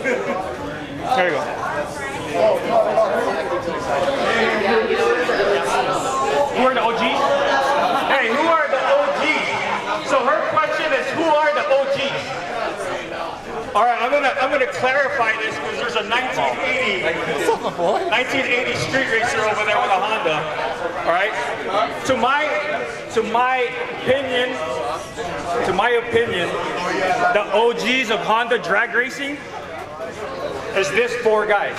There you go. Who are the OGs? Hey, who are the OGs? So her question is, who are the OGs? All right, I'm gonna clarify this because there's a 1980 street racer over there with a Honda. All right. To my opinion, the OGs of Honda drag racing is this four guys: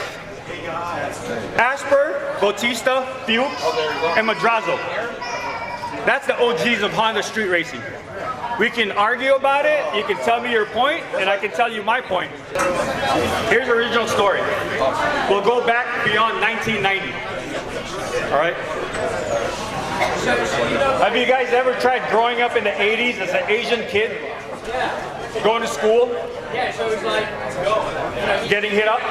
Asper, Bautista, Fuchs, and Madrazo. That's the OGs of Honda street racing. We can argue about it, you can tell me your point, and I can tell you my point. Here's the original story. We'll go back beyond 1990. All right? Have you guys ever tried growing up in the 80s as an Asian kid? Going to school? Yeah, so it's like, getting hit up?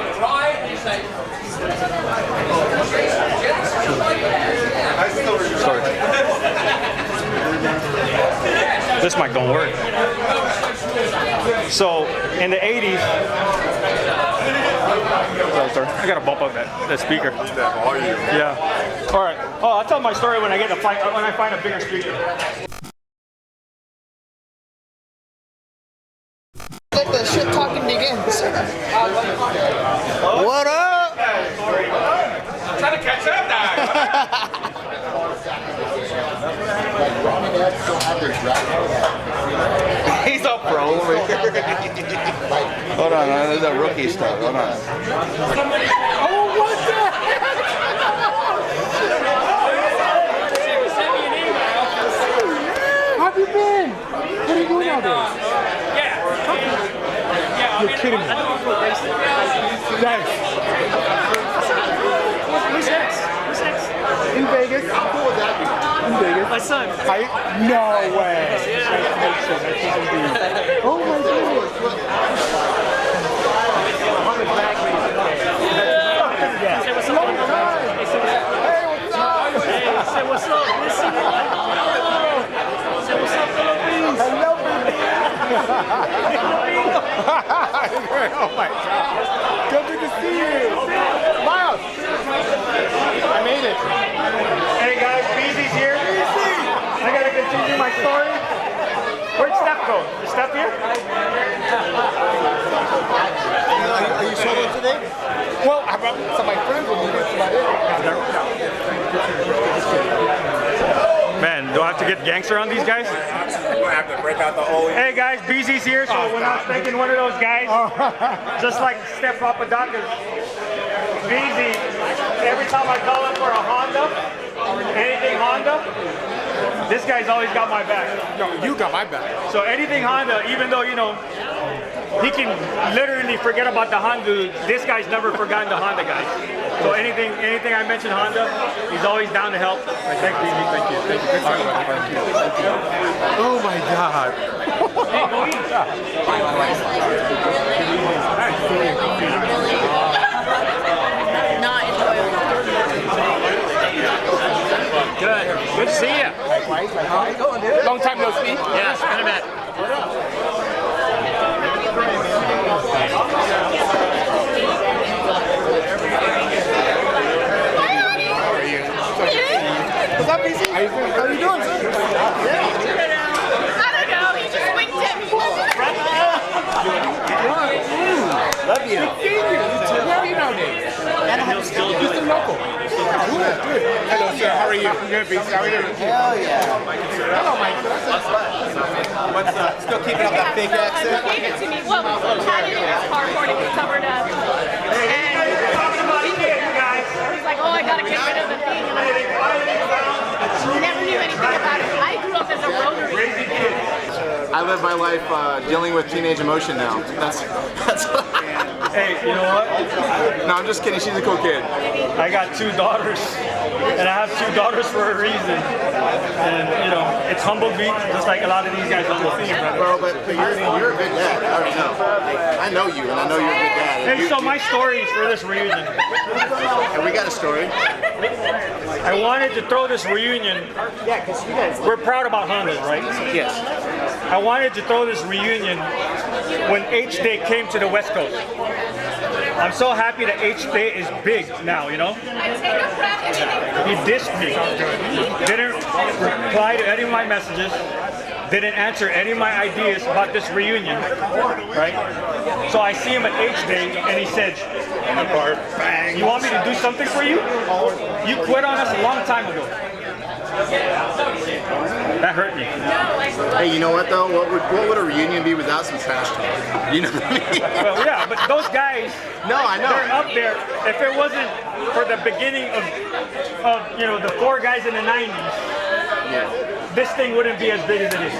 Sorry. This mic don't work. So in the 80s, sorry, I gotta bump up that speaker. Yeah. All right. Oh, I'll tell my story when I find a bigger speaker. Like the shit talking begins. What up? I'm trying to catch up now. He's a pro over here. Hold on, there's a rookie stuff. Hold on. Oh, what the heck? Send me an email. How have you been? What are you doing nowadays? You're kidding me. Nice. Who's next? Who's next? In Vegas. In Vegas. My son. No way. Oh my goodness. Say what's up. Hey, say what's up. Listen. Say what's up, Philippines. Hello, oh my God. Good to see you. Miles. I made it. Hey guys, Beezy's here. I gotta continue my story. Where'd Steph go? Is Steph here? Are you solo today? Well, I brought some of my friends with me. That's about it. Man, do I have to get gangster on these guys? We're gonna have to break out the old. Hey guys, Beezy's here, so we're not taking one of those guys. Just like Steph Papadakis. Beezy, every time I call him for a Honda, anything Honda, this guy's always got my back. No, you got my back. So anything Honda, even though, you know, he can literally forget about the Honda, this guy's never forgotten the Honda guys. So anything I mention Honda, he's always down to help. Thank you, thank you. Oh my God. Not enjoyable. Good. Good to see you. How you going, dude? Long time no see. Yeah, it's been a bit. What's up, BC? How you doing, sir? I don't know, he just winked at me. Love you. Where are you nowadays? Just a local. Good. Hello, sir. How are you? Good, BC. How are you doing? Hell yeah. Hello, Mike. What's still keeping up that fake He accent? gave it to me. Well, he had it in his car before it was covered up. And he's like, oh, I gotta get rid of the thing. And I'm like, never knew anything about it. I grew up as a rotary kid. I live my life dealing with teenage emotion now. That's Hey, you know what? No, I'm just kidding. She's a cool kid. I got two daughters, and I have two daughters for a reason. And, you know, it's humble beat, just like a lot of these guys on the scene, brother. Bro, but you're a good dad. I already know. I know you, and I know you're a good dad. Hey, so my story is for this reunion. And we got a story. I wanted to throw this reunion. Yeah, because you guys. We're proud about Hondas, right? Yes. I wanted to throw this reunion when H-Day came to the West Coast. I'm so happy that H-Day is big now, you know? He dissed me. Didn't reply to any of my messages. Didn't answer any of my ideas about this reunion, right? So I see him at H-Day and he said, you want me to do something for you? You quit on us a long time ago. That hurt me. Hey, you know what though? What would a reunion be without some trash talk? You know what I mean? Well, yeah, but those guys, No, I know. they're up there. If it wasn't for the beginning of you know, the 4 guys in the 90s, this thing wouldn't be as big as it is.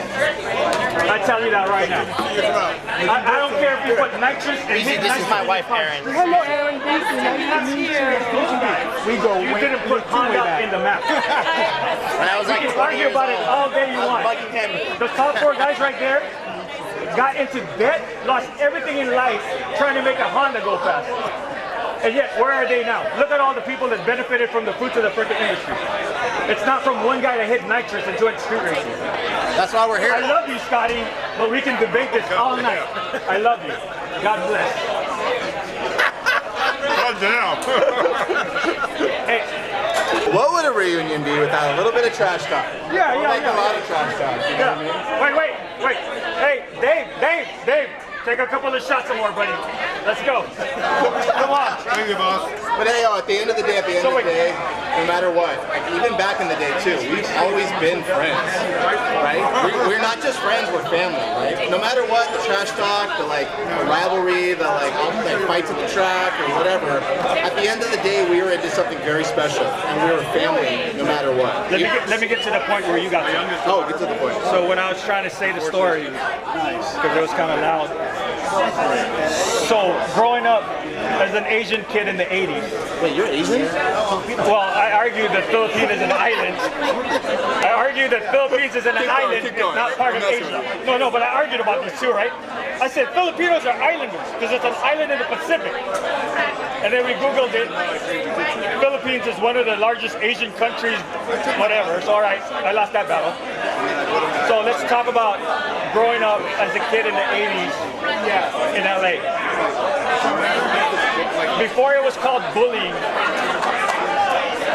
I tell you that right now. I don't care if you put nitrous and hit This is my wife, Erin. Hello, Aaron. Thank you. Nice to meet you. We go You way, didn't put Honda in the map. When I was We like can 20 argue years about it old, all day you I was want. bugging him. The top 4 guys right there got into debt, lost everything in life trying to make a Honda go fast. And yet, where are they now? Look at all the people that benefited from the fruits of the freaking industry. It's not from one guy that hit nitrous and joined street racing. That's why we're here. I love you, Scotty, but we can debate this all night. I love you. God bless. God damn. Hey, What would a reunion be without a little bit of trash talk? yeah, We'll yeah, make a lot yeah. of trash talk. You know what I mean? Wait. Hey, Dave. Take a couple of shots more, buddy. Let's go. Come on. Thank you, boss. But hey, at the end of the day, no matter what, like, even back in the day too, we've always been friends, right? We're not just friends, we're family, right? No matter what, the trash talk, the rivalry, the fights at the track or whatever, at the end of the day, we were into something very special, and we were family no matter what. Let me get to the point where you got to. Oh, get to the point. So when I was trying to say the story, because it was kind of loud. So growing up as an Asian kid in the 80s. Wait, you're Asian? Well, I argue that Philippines is an island. I argue that Philippines is an island, keep it's going. not part of Asia. No, but I argued about these two, right? I said Filipinos are islanders because it's an island in the Pacific. And then we Googled it. Philippines is one of the largest Asian countries, whatever. It's all right. I lost that battle. So let's talk about growing up as a kid in the 80s in LA. Before it was called bullying,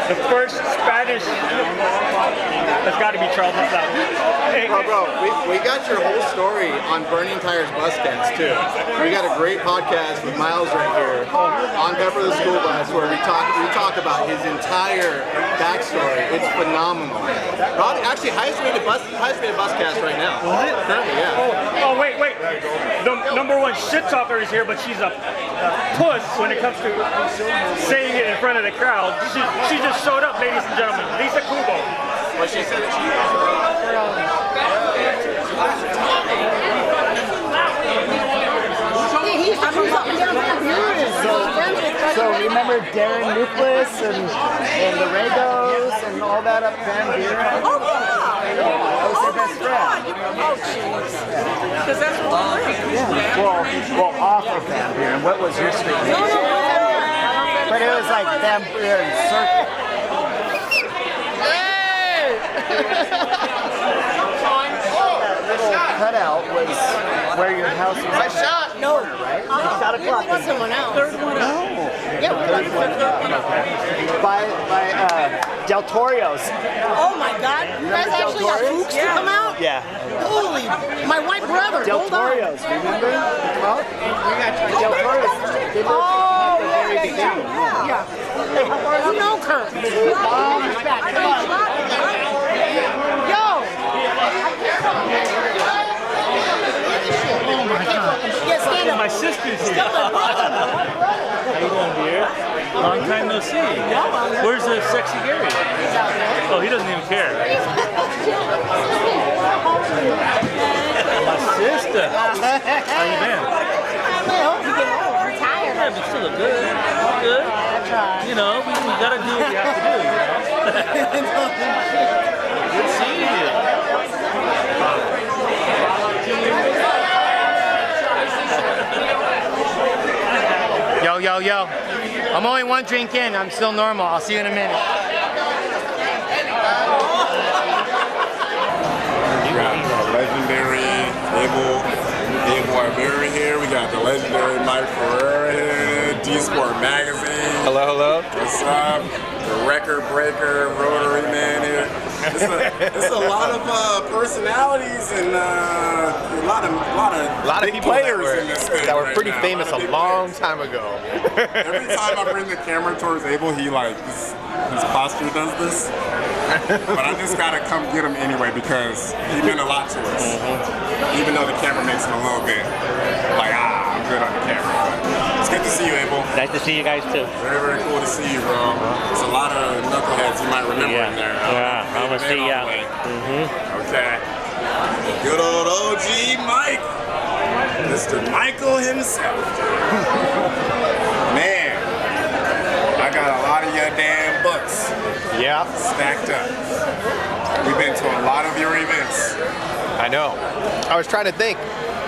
the first Spanish, that's got to be Charles McLeod. Hey, Bro, we got your whole story on Burning Tires bus cats too. We got a great podcast with Miles right here on Pepper the School Bus where we talk about his entire backstory. It's phenomenal. Probably, actually, highest rated bus cast right now. Was it? Currently, yeah. Oh, wait. The number one shit talker is here, but she's a puss when it comes to saying it in front of the crowd. She just showed up, ladies and gentlemen. Lisa Kubo. What she said. So remember Darren Nucleus and the Regos and all that up Van Buren? Oh, yeah. That was their best friend. Oh, jeez. Because that's what we learned. Yeah. Well, off of Van Buren. What was your street name? But it was like Van Buren Circle. Cutout was where your house was. Nice shot. No. Right? You shot a clock. It was someone else. Third one. No. Yeah, we got the third one. By Del Torio's. Oh my God! You guys actually got Fuchs to come out? Yeah. Holy, my white brother. Del Hold on. Torio's, remember? Del Torio's. They lived Oh, at the very beginning. yeah. You know Kurt. Yo. Oh my God. Yeah, stand up. My sister's here. How you doing, dear? Long time no see. Where's the sexy Gary? Oh, he doesn't even care. My sister. How you been? Yeah, but still look good. Good. You know, we gotta do what we have to do, you know? Good seeing you. Yo. I'm only one drink in. I'm still normal. I'll see you in a minute. Legendary, able, big white Barry here. We got the legendary Mike Ferreira here. D-Sport Magazine. Hello, hello. What's up? The record breaker, Rotary Man here. It's a lot of personalities and a lot of of big people players in this thing that were right pretty now. famous a long time ago. Every time I bring the camera towards Abel, he like his posture does this. But I just gotta come get him anyway because he meant a lot to us. Even though the camera makes him a little bit like, I'm good on the camera. It's good to see you, Abel. Nice to see you guys too. Very, very cool to see you, bro. There's a lot of knuckleheads you might remember in there. Yeah, I'm gonna see ya. Okay. Good old OG Mike. Mr. Michael himself. Man, I got a lot of your damn books. Yeah, Stacked up. We've been to a lot of your events. I know. I was trying to think.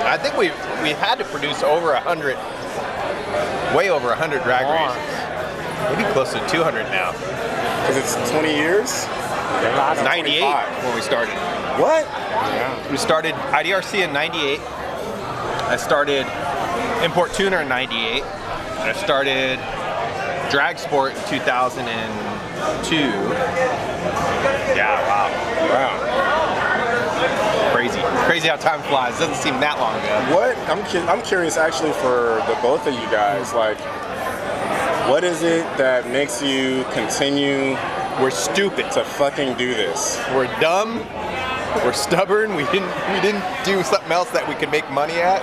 I think we had to produce over 100, way over 100 drag races. Maybe close to 200 now. Because it's 20 years? 98 when we started. What? We started IDRC in 98. I started Import Tuner in 98. I started Drag Sport in 2002. Yeah, wow. Crazy how time flies. Doesn't seem that long ago. What? I'm curious actually for the both of you guys. Like, what is it that makes you continue? We're stupid to fucking do this. We're dumb. We're stubborn. We didn't do something else that we could make money at.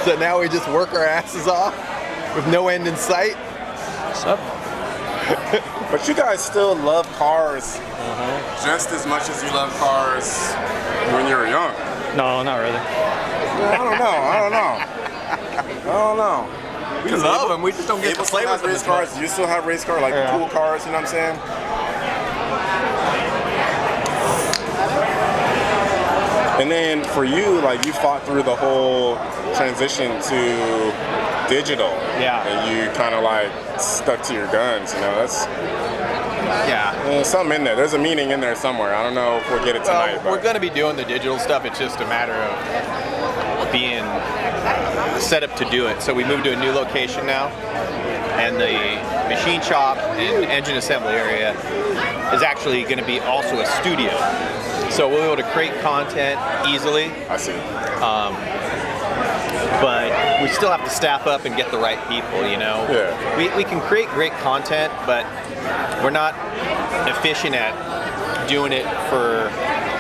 So now we just work our asses off with no end in sight. But you guys still love cars just as much as you love cars when you were young. No, not really. I don't know. We love them. We just don't get to play with them. Race cars. You still have race cars, like cool cars. You know what I'm saying? And then for you, like you fought through the whole transition to digital. Yeah. And you kind of like stuck to your guns. You know, that's. Yeah. There's something in there. There's a meaning in there somewhere. I don't know if we'll get it tonight. We're going to be doing the digital stuff. It's just a matter of being set up to do it. So we moved to a new location now, and the machine shop and engine assembly area is actually going to be also a studio. So we'll be able to create content easily. I see. But we still have to staff up and get the right people, you know? Yeah. We can create great content, but we're not efficient at doing it for,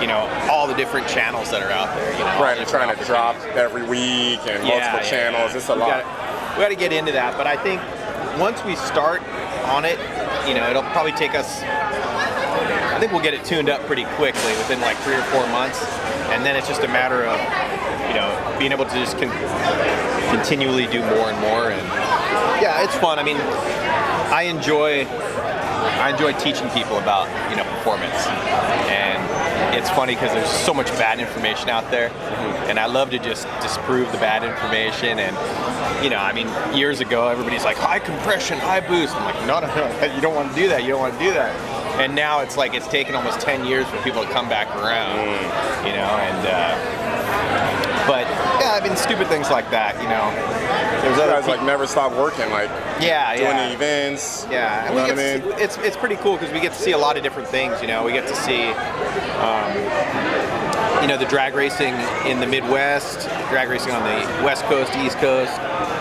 you know, all the different channels that are out there, you know? Right, and trying to drop every week and multiple channels. It's a lot. We got to get into that, but I think once we start on it, you know, it'll probably take us, I think we'll get it tuned up pretty quickly within like 3 or 4 months, and then it's just a matter of, you know, being able to just continually do more and more, and yeah, it's fun. I mean, I enjoy teaching people about, you know, performance, and it's funny because there's so much bad information out there, and I love to just disprove the bad information. And you know, I mean, years ago everybody's like high compression, high boost. I'm like, no, you don't want to do that. You don't want to do that. And now it's like it's taken almost 10 years for people to come back around, you know, and but yeah, I mean, stupid things like that, you know. There's other guys like never stop working, like doing the events. Yeah, and you know what I mean? It's pretty cool because we get to see a lot of different things. You know, we get to see, you know, the drag racing in the Midwest, drag racing on the West Coast, East Coast,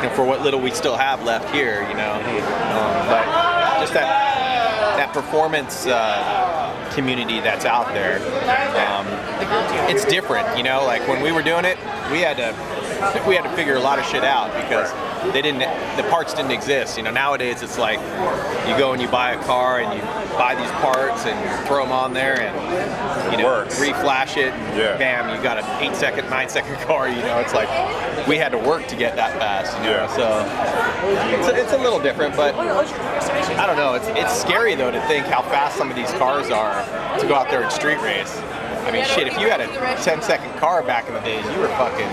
and for what little we still have left here, you know. But just that performance community that's out there, it's different, you know. Like when we were doing it, we had to figure a lot of shit out because the parts didn't exist. You know, nowadays it's like you go and you buy a car and you buy these parts and throw them on there and, you know, reflash it and bam, you got an 8-second, 9-second car. You know, it's like we had to work to get that fast. You know? So it's a little different, but I don't know. It's scary though to think how fast some of these cars are to go out there and street race. I mean, shit, if you had a 10-second car back in the days, you were pretty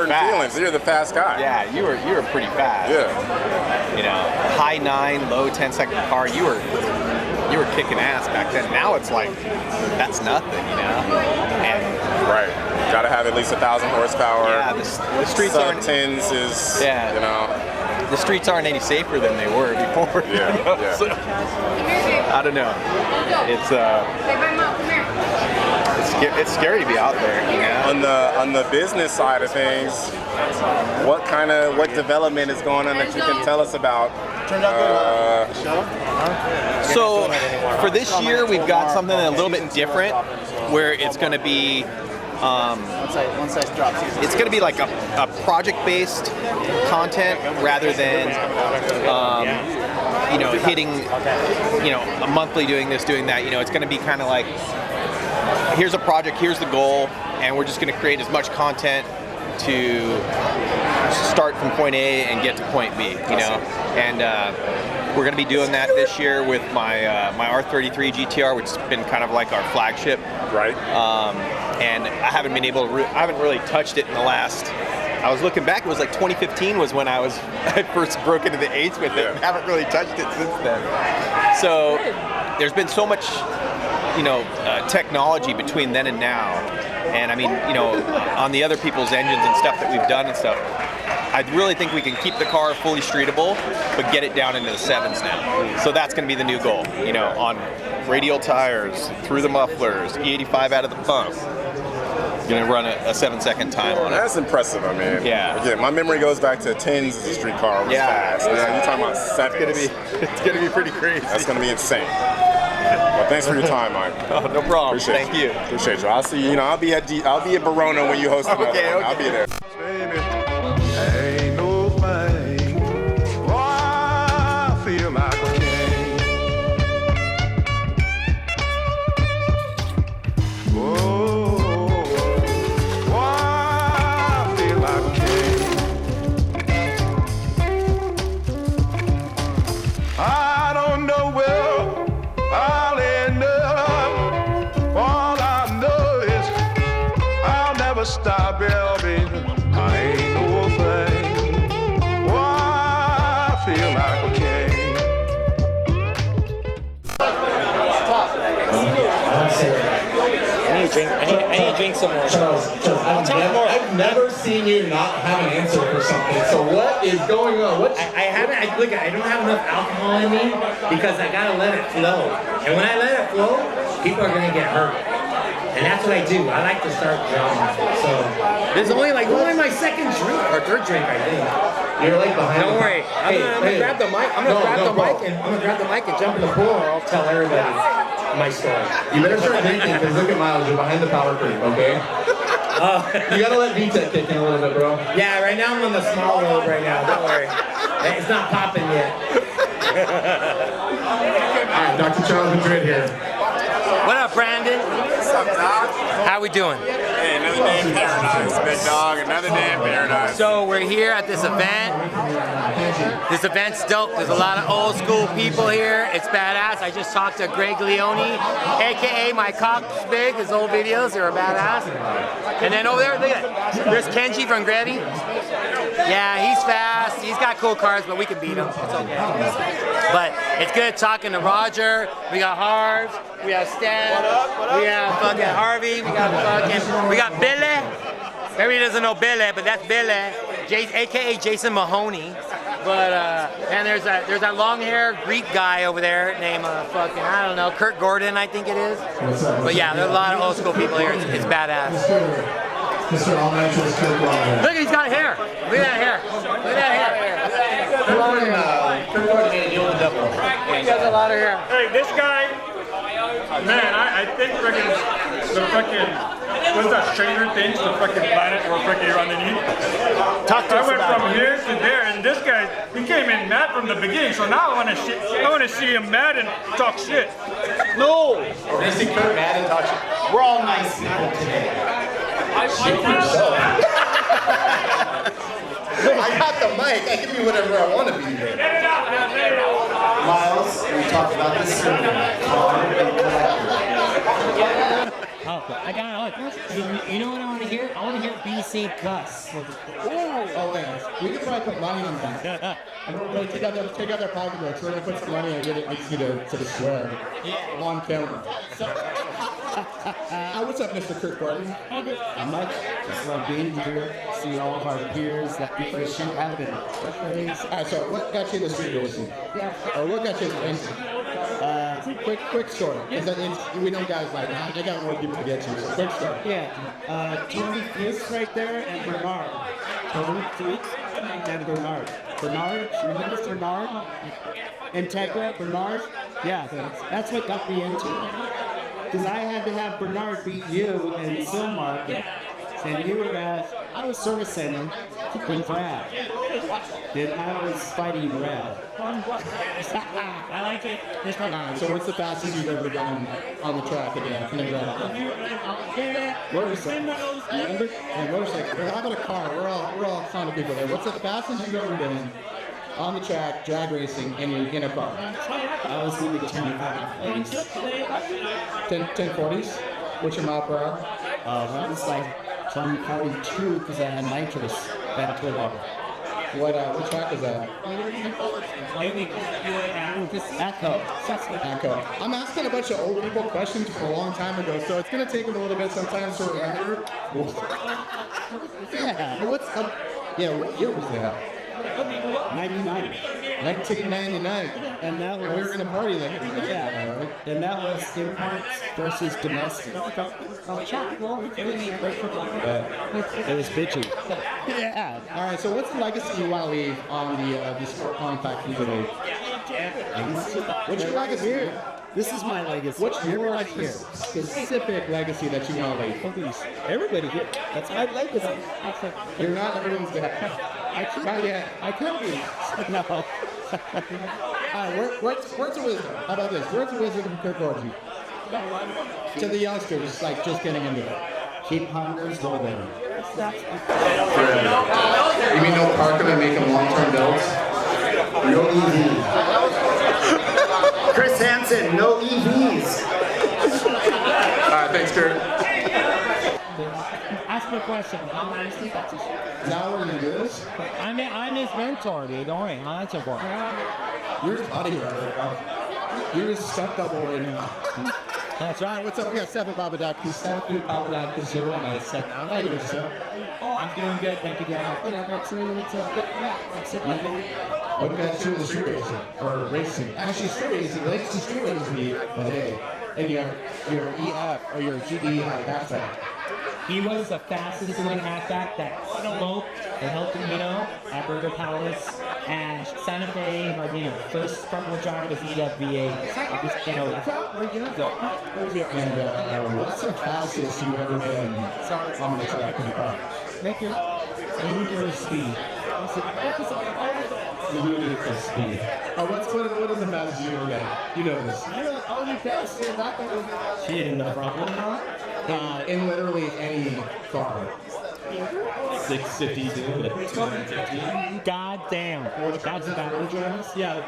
fast. Feelings. You're the fast guy. Yeah, you were pretty fast. Yeah. You know, high 9, low 10-second car, you were you were kicking ass back then. Now it's like that's nothing, you know. And Right. Got to have at least 1,000 horsepower. yeah, the streets aren't. Sub-10s is, Yeah. you know. The streets aren't any safer than they were before. Yeah, you know? yeah. So, I don't know. It's scary to be out there. You know? On the business side of things, what development is going on that you can tell us about? So for this year, we've got something a little bit different, where it's going to be. Once I drop season. It's going to be like a project-based content rather than, you know, hitting, you know, a monthly doing this, doing that. You know, it's going to be kind of like, here's a project, here's the goal, and we're just going to create as much content to start from point A and get to point B. You know, and we're going to be doing that this year with my R33 GTR, which has been kind of like our flagship. Right. And I haven't been able to. I haven't really touched it in the last. I was looking back. It was like 2015 was when I first broke into the 8s with it. Yeah. I haven't really touched it since then. So there's been so much, you know, technology between then and now. And I mean, you know, on the other people's engines and stuff that we've done and stuff, I really think we can keep the car fully streetable, but get it down into the 7s now. So that's going to be the new goal, you know, on radial tires, through the mufflers, E85 out of the pump. Going to run a 7-second time on it. That's impressive, I mean. Yeah. Again, my memory goes back to 10s as a street car. Was fast. Now you're talking about 7s. It's gonna be pretty crazy. That's going to be insane. Well, thanks for your time, Mike. Oh, no problem. Appreciate Thank you. Appreciate you. I'll see you. You know, I'll be at Verona when you host another Okay, one. okay. I'll be there. Ain't no thing. Oh, I feel like a king. Oh, I feel like a king. I don't know where I'll end up. All I know is I'll never stop building. I ain't no thing. Oh, I feel like a king. I need to drink some more. I've never seen you not have an answer for something. So what is going on? I don't have enough alcohol in me because I gotta let it flow. And when I let it flow, people are gonna get hurt. And that's what I do. I like to start drama. So there's only my second drink or third drink, I think. You're like behind. Don't worry. I'm gonna grab the mic. I'm gonna grab the mic and jump in the pool, or I'll tell everybody my story. You better start drinking because look at Miles. You're behind the power curve, okay? You gotta let VTech kick in a little bit, bro. Yeah, right now I'm on the small road right now. Don't worry. It's not popping yet. All right, Dr. Charles Madrid here. What up, Brandon? What's up, Doc? How we doing? Hey, another day in paradise, big dog. Another day in paradise. So we're here at this event. This event's dope. There's a lot of old school people here. It's badass. I just talked to Greg Leone, aka My Cock's Big. His old videos, they're a badass. And then over there, look at there's Kenji from Grevy. Yeah, he's fast. He's got cool cars, but we can beat him. It's okay. But it's good talking to Roger. We got Harv. We have Stan. We have fucking Harvey. We got Billy. Everybody doesn't know Billy, but that's Billy, aka Jason Mahoney. But and there's that long hair Greek guy over there named fucking I don't know Kurt Gordon, I think it is. But yeah, there's a lot of old school people here. It's badass. Mr. All-Naturals Kurt Gordon. Look, he's got hair. Look at that hair. Look at that hair. Kurt Gordon made a deal with the devil. He has a lot of hair. Hey, this guy, man, I think the fucking, what's that, Stranger Things, the fucking planet where freaking you're underneath? Talk to I us went about from it. here to there, and this guy, he came in mad from the beginning, so now I want to see him mad and talk shit. No. We're gonna see Kurt mad and talk shit. We're all nice people today. Speak for yourself. I got the mic. I can be whatever I want to be here. Miles, we talked about this. Oh, I got look. You know what I want to hear? I want to hear BC cuss. Oh, wait. We can probably put money on that. And we're going to take out their pocketbooks. We're going to put some money and get it makes you to swear on camera. What's up, Mr. Kurt Gordon? I'm Mike. Just love being here. See all of our peers that we can shoot out in. Alright, so what got you the street racing? Or what got you into quick story. Because we know guys like they got more people to get to. So quick story. Yeah. Tony Fuse right there and Bernard. Tony Fuse and Bernard. Bernard? Remember Bernard? Integra? Bernard? Yeah, that's what got me into it. Because I had to have Bernard beat you in Silmark. And you were I was servicing him with Brad. Then I was fighting Brad. I like it. So what's the fastest you've ever gone on the track again? Motorcycle. Motorcycle. How about a car? We're all kind of people there. What's the fastest you've ever been on the track, drag racing, and you're in a car? I was leaving 1040s? What's your mile per hour? That was like 142 because I had nitrous back to water. What track is that? Echo. I'm asking a bunch of old people questions from a long time ago, so it's going to take them a little bit sometimes to remember. Yeah, what year was that? 99. 1999. And that was, we were in a party then. Yeah. And that was imports versus domestic. It was bitchy. Yeah. All right. So what's the legacy you want to leave on the sport compact today? What's your legacy? This is my legacy. What's your specific legacy that you want to leave? Everybody here. That's my legacy. You're not everyone's gonna. Not yet. I could be. No. Where's the wisdom? How about this? Where's the wisdom from Kurt Gordon? To the youngsters, like just getting into it. Keep hunters going. You mean no Parkland making long-term builds? No EVs. Chris Hansen, no EVs. Alright, thanks, Kurt. Ask me a question. I'm Now we're gonna do this? I'm his mentor, dude. Don't worry. I'll answer for him. You're his bodyguard. You're his stunt double right now. That's right. What's up? We got Stephen Babadakis. Stephen Babadakis here on my second. How are you doing, sir? I'm doing good. Thank you, guys. What got you into street racing? Or racing? Actually, street racing. Like to street racing me today. And your EF or your GD halfback. He was the fastest running halfback that smoked and helped him, at Burger Palace and Santa Fe, Ladino. First front wheel drive was EFVA. And what's the fastest you've ever been on the track in the car? Thank you. Ludicrous speed. Ludicrous speed. What is the fastest you've ever been? You know this. She didn't know problem. In literally any car. 652 to 215. God damn. That's about it. Yeah.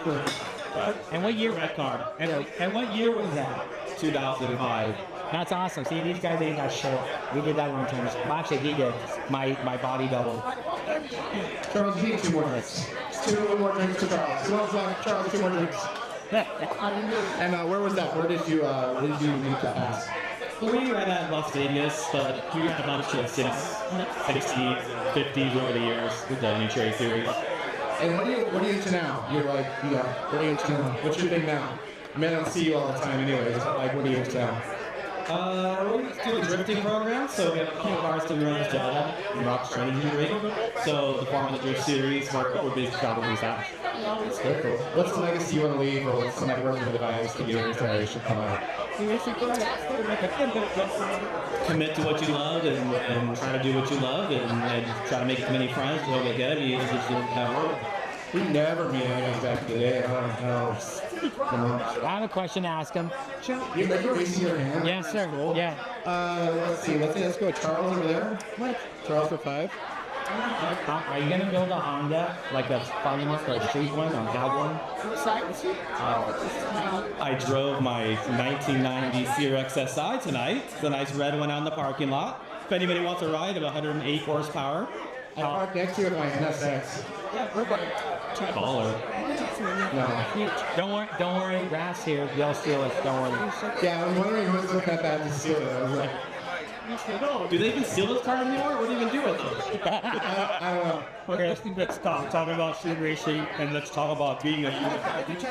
And what year red card? And what year was that? 2005. That's awesome. See, these guys ain't got shit. We did that long time. Well, actually, he did. My body doubled. Charles, you need 2 more drinks. 2 more drinks to Charles. Charles, 2 more drinks. And where was that? Where did you meet the pass? We were at Las Vegas, but we had a bunch of 60s, 50s over the years with the New Cherry Series. And what are you into now? You're like, what are you into now? What's your thing now? I mean, I don't see you all the time anyways, but like, what are you into now? We do a drifting program, so we have a few cars to run this job, and Rock's training rig. So the Formula Drift Series, we're basically probably that. That's very cool. What's the legacy you want to leave, or what's some words of advice that your generation come out? Commit to what you love and try to do what you love and try to make as many friends until they get you just have work. We never meet anyone back in the day. I have a question to ask him. You remember raising your hand? Yes, sir. Yeah. Let's see. Let's go with Charles over there. What? Charles for 5. Are you gonna build a Honda, like a fun one or a street one or have one? I drove my 1990 CRX SI tonight. It's a nice red one out in the parking lot. If anybody wants a ride, of 108 horsepower. I parked next to it in my NSX. Baller. No. Don't worry, Rass here. They'll steal it. Don't worry. Yeah, I was wondering who's looking at that to steal it. I was like, Do they even steal this car anymore? What do you even do with them? I don't know. Okay, let's stop talking about street racing and let's talk about being a human.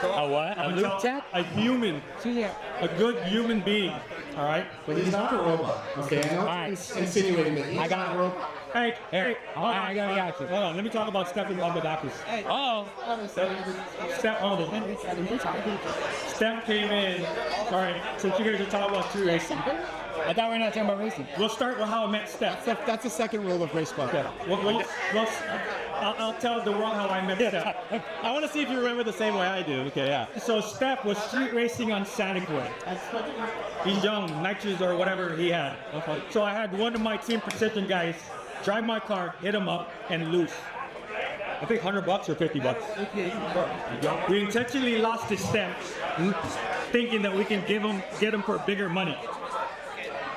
A what? A loop tech? A human. A good human being. All right? But he's not a robot. Okay, I know Alright. it's insinuating that he's I got not a robot. Hey, Here. I got you. Hold on, let me talk about Steph Papadakis. Oh. Steph came in. All right, since you guys are talking about street racing, I thought we were not talking about racing. we'll start with how I met Steph. That's the second rule of race car. I'll tell the world how I met Steph. I want to see if you remember the same way I do. Okay, yeah. So Steph was street racing on Sanic Way. He's young, nitrous or whatever he had. So I had one of my Team Precision guys drive my car, hit him up, and lose. I think $100 or $50. We intentionally lost his stem, thinking that we can get him for bigger money.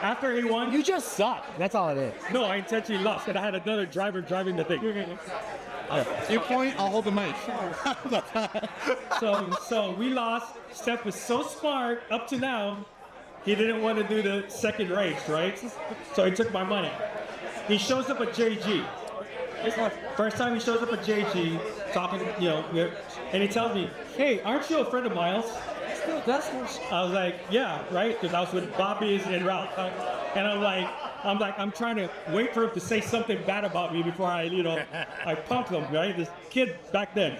After he won, You just suck. That's all it is. no, I intentionally lost, and I had another driver driving the thing. You point, I'll hold the mic. So we lost. Steph was so smart up to now. He didn't want to do the second race, right? So he took my money. He shows up at JG. First time he shows up at JG, talking, and he tells me, "Hey, aren't you a friend of Miles?" I was like, "Yeah, right," because I was with Bobby and Ralph, and I'm trying to wait for him to say something bad about me before I punk him, right? This kid back then,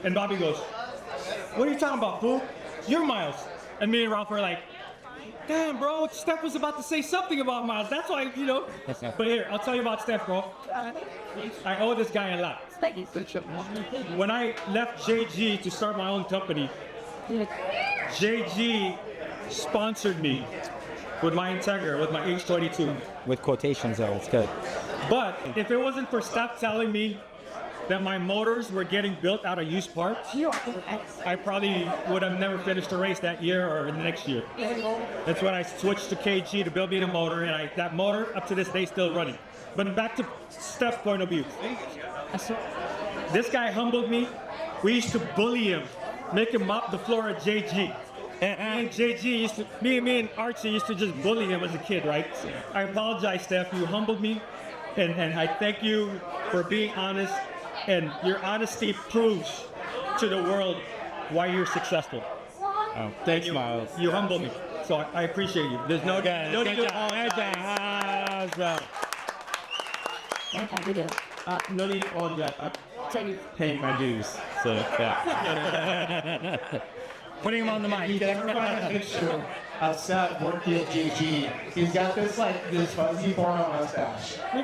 and Bobby goes, "What are you talking about, fool? You're Miles." And me and Ralph were like, "Damn, bro, Steph was about to say something about Miles. That's why, But here, I'll tell you about Steph, bro. I owe this guy a lot. When I left JG to start my own company, JG sponsored me with my Integra, with my H22. With quotations there, it's good. But if it wasn't for Steph telling me that my motors were getting built out of used parts, I probably would have never finished a race that year or the next year. That's when I switched to KG to build me the motor, and that motor up to this day still running. But back to Steph's point of view. This guy humbled me. We used to bully him, make him mop the floor at JG. And JG me and Archie used to just bully him as a kid, right? I apologize, Steph. You humbled me, and I thank you for being honest. And your honesty proves to the world why you're successful. Oh, thanks, Miles. You humble me, so I appreciate you. There's no need to no need to apologize. I'm Paying my dues. So, yeah. Putting him on the mic. You can never find a picture of Seth working at JG. He's got this fuzzy porno mustache. I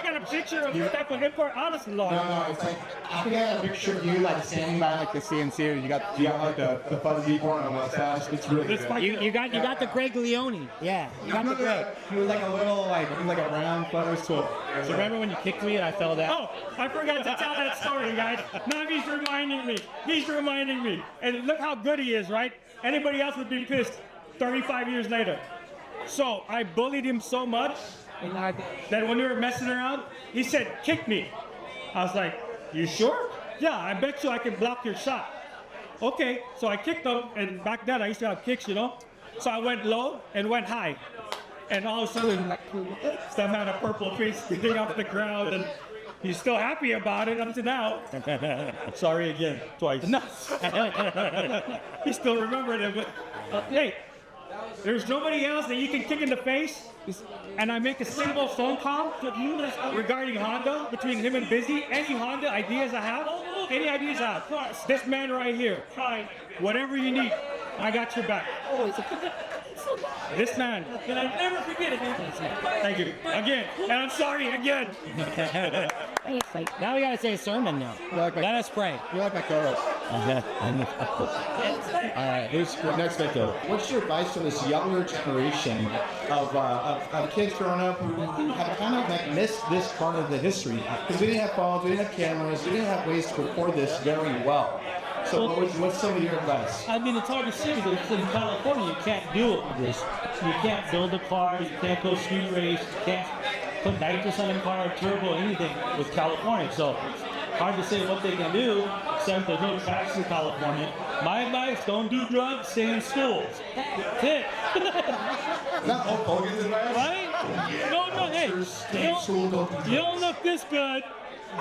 got a picture of Steph with him for honest law. No, it's like I think I got a picture of you standing by the CNC. You got the fuzzy porno mustache. It's really good. You got the Greg Leone. Yeah, you got the Greg. He was like a little a round photo swoop. So remember when you kicked me and I fell down? Oh, I forgot to tell that story, guys. Now he's reminding me. And look how good he is, right? Anybody else would be pissed 35 years later. So I bullied him so much that when we were messing around, he said, "Kick me." I was like, "You sure?" "Yeah, I bet you I can block your shot." Okay, so I kicked him, and back then I used to have kicks, So I went low and went high. And all of a sudden, Steph had a purple face getting off the ground, and he's still happy about it up to now. Sorry again, twice. No. He still remembered it, but hey, there's nobody else that you can kick in the face, and I make a single phone call regarding Honda between him and Busy. Any Honda ideas I have, this man right here, whatever you need, I got your back. This man, and I'll never forget it. Thank you. Again, and I'm sorry again. Now we gotta say a sermon now. Let us pray. You like my co-host. Alright, here's next victim. What's your advice to this younger generation of kids growing up who have kind of like missed this part of the history? Because we didn't have phones, we didn't have cameras, we didn't have ways to record this very well. So what's some of your advice? I mean, it's hard to say because in California you can't do it with this. You can't build a car, you can't go street race, you can't put nitrous on a car, turbo, anything with California. So hard to say what they can do, except there's no tracks in California. My advice, don't do drugs, stay in schools. That's it. Not Hogan's advice? Right? No, hey, you don't look this good,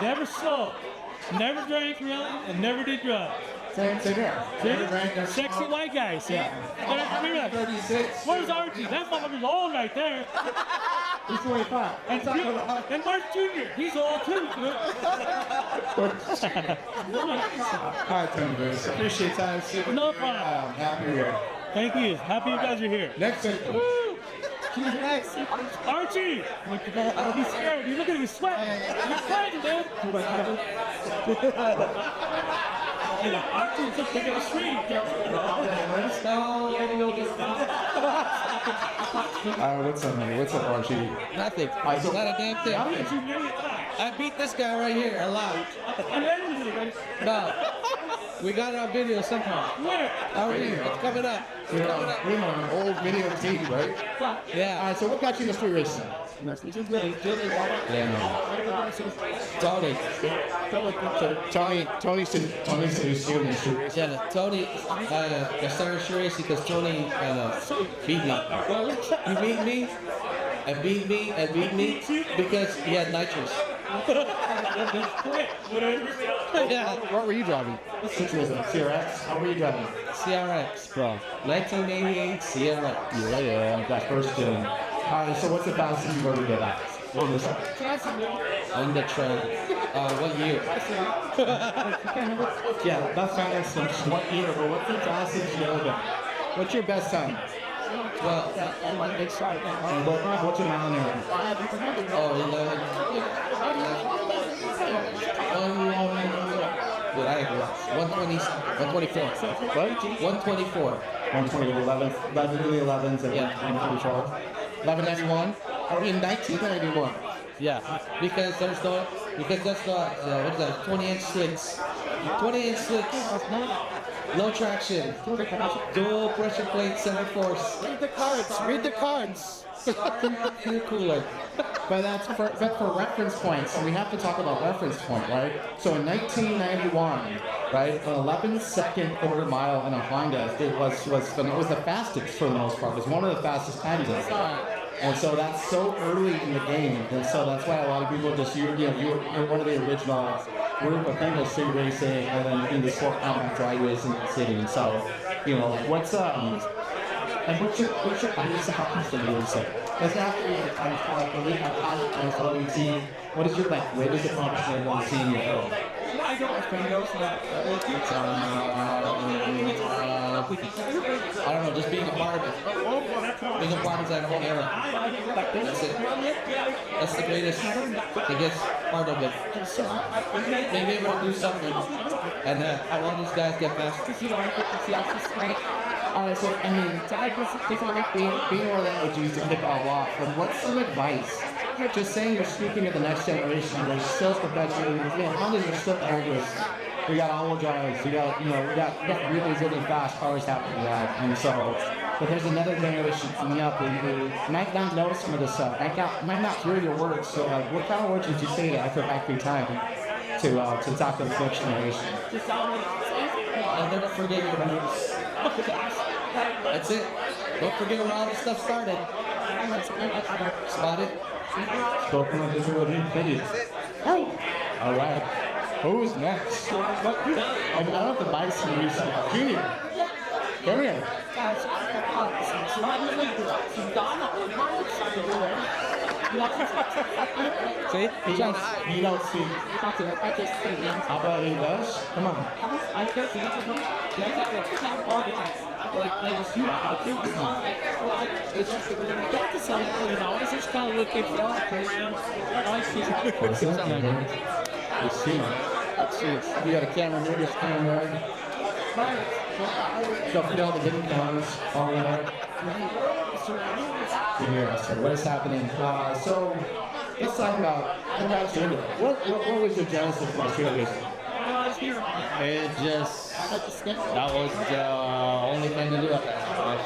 never smoked, never drank really, and never did drugs. Same here. Sexy white guy, see? Yeah. 36. Where's Archie? That motherfucker's old right there. He's 25. And Mark Jr., he's old too. Alright, Tony Bruce. Appreciate your time. No problem. Happy you're here. Thank you. Happy you guys are here. Next victim. Woo! Archie! He's scared. You look at him, he's sweating. He's sweating, dude. Archie's just taking a street. What's up, man? What's up, Archie? Nothing. Not a damn thing. I beat this guy right here a lot. No. We got it on video somehow. Where? Out here. It's coming up. We're on an old video tape, right? Yeah. Alright, so what got you in the street racing? Tony said he's still in the street racing. Yeah, Tony, I started street racing because Tony beat me. He beat me, and beat me, and beat me because he had nitrous. Yeah. What were you driving? CRX? How were you driving? CRX, bro. 1988 CRX. Yeah, that first tune. Alright, so what's the fastest you've ever did that? On the On the trail. What year? Yeah, that's fast. What year? But what's the fastest you ever done? What's your best time? Well, what's your mile an hour? What I have 124. What? 124. 120, 11, 11 to the 11s, and Yeah. 112. 1191? Are we in 1991? Yeah, because there's no, what is that, 20-inch slicks. 20-inch slicks. No traction. Dual pressure plate center force. Read the cards. Read the cards. Cooler. But that's for reference points, and we have to talk about reference point, right? So in 1991, right, an 11-second quarter mile in a Honda, it was the fastest for the most part. It was one of the fastest times. And so that's so early in the game, and so that's why a lot of people just you're one of the original group of people street racing, and then in the sport combat drag racing in the city. And so, what's your biggest accomplishment? Does that have to be a time like we have on the team? What is your greatest accomplishment on seeing your film? I don't know, just being a part of it. Being a part of that whole era. That's it. That's the greatest, part of it. Being able to do something and have all these guys get past. So, I mean, being one of the OGs to kick all off, but what's some advice? Just saying you're speaking of the next generation, there's still perpetuating, Hondas are still oldest. We got all-wheel drives, we got really fast cars happening now, and so, but there's another generation coming up who might not know some of this stuff, might not hear your words, so what kind of words would you say to after back through time to talk to the next generation? I'll never forget your roots. That's it. Don't forget where all this stuff started. Spotted. Spoken of this world in Alright. Who's next? I don't have to buy some new stuff. Junior. Come here. See? You don't see. How about he does? Come on. Let's see. We got a camera here, this camera. So for all the hidden cameras, all that. Here, so what is happening? So let's talk about what was your genesis for cheerleading? It just that was the only thing to do at that time.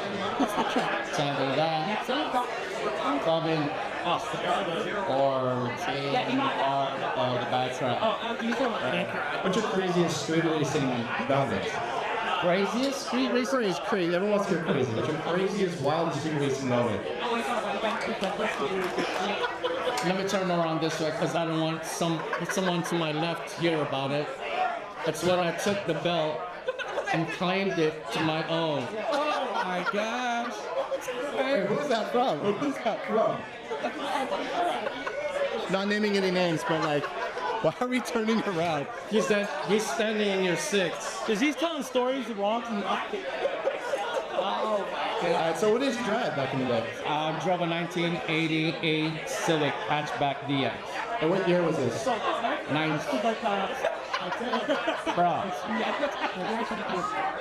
Something like that. Clubbing or seeing part of the bad track. What's your craziest street racing moment? Craziest street racing is crazy. Everyone wants to go crazy. What's your craziest, wildest street racing moment? Let me turn around this way because I don't want someone to my left hear about it. That's when I took the belt and claimed it to my own. Oh my gosh! Hey, who's that from? Who's that from? Not naming any names, but like, why are we turning around? He's standing in your six. Because he's telling stories of walking up. Okay, so what is you drive back in the day? I drove a 1988 Civic hatchback DX. And what year was this? Bro,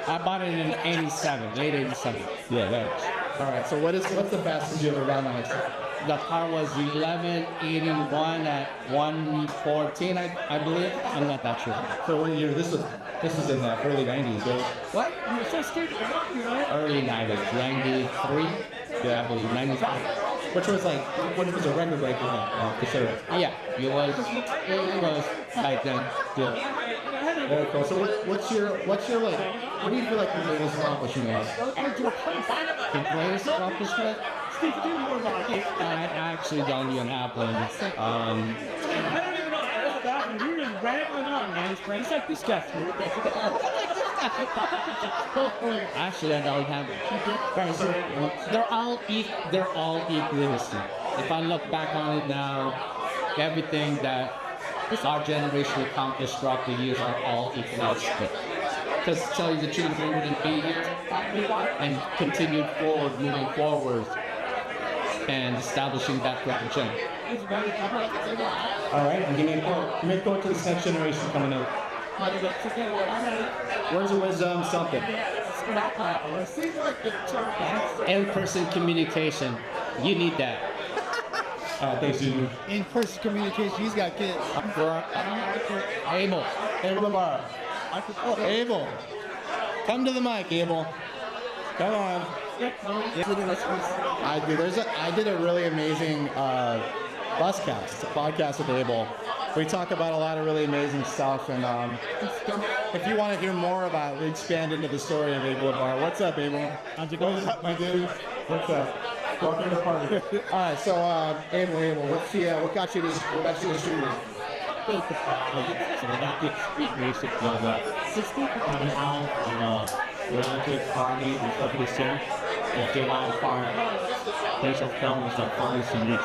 I bought it in '87, late '87. Yeah, that's. All right. So what's the fastest you ever ran on? The car was 1181 at 114, I believe. I'm not that sure. So what year? This was in the early '90s, right? What? Early '90s, '93. Yeah, I believe 93. Which was a record breaker for sure. Yeah, it was back then. Yeah. Very cool. So what's your like? What do you feel like your greatest accomplishment is? The greatest accomplishment? I actually don't even have one. I don't even know what happened. You're just rambling on, man. It's like this guy. Actually, I don't have it. They're all equalistic. If I look back on it now, everything that our generation accomplished throughout the years are all equalistic. Because to tell you the truth, we wouldn't be here and continued forward, moving forward, and establishing that reputation. All right, and give me a quote. Give me a quote to this next generation coming up. Words of wisdom, something. In-person communication. You need that. Thanks, Junior. In-person communication. He's got kids. Abel. Abel Lamar. Abel. Come to the mic, Abel. Come on. I did a really amazing podcast with Abel. We talk about a lot of really amazing stuff, and if you want to hear more about it, we expand into the story of Abel Lamar. What's up, Abel? How's it going? What's up, my dude? What's up? Welcome to the party. All right, so Abel, what got you to the street? Relative party and stuff like that. If they want to fire, they shall film and stuff for this and this.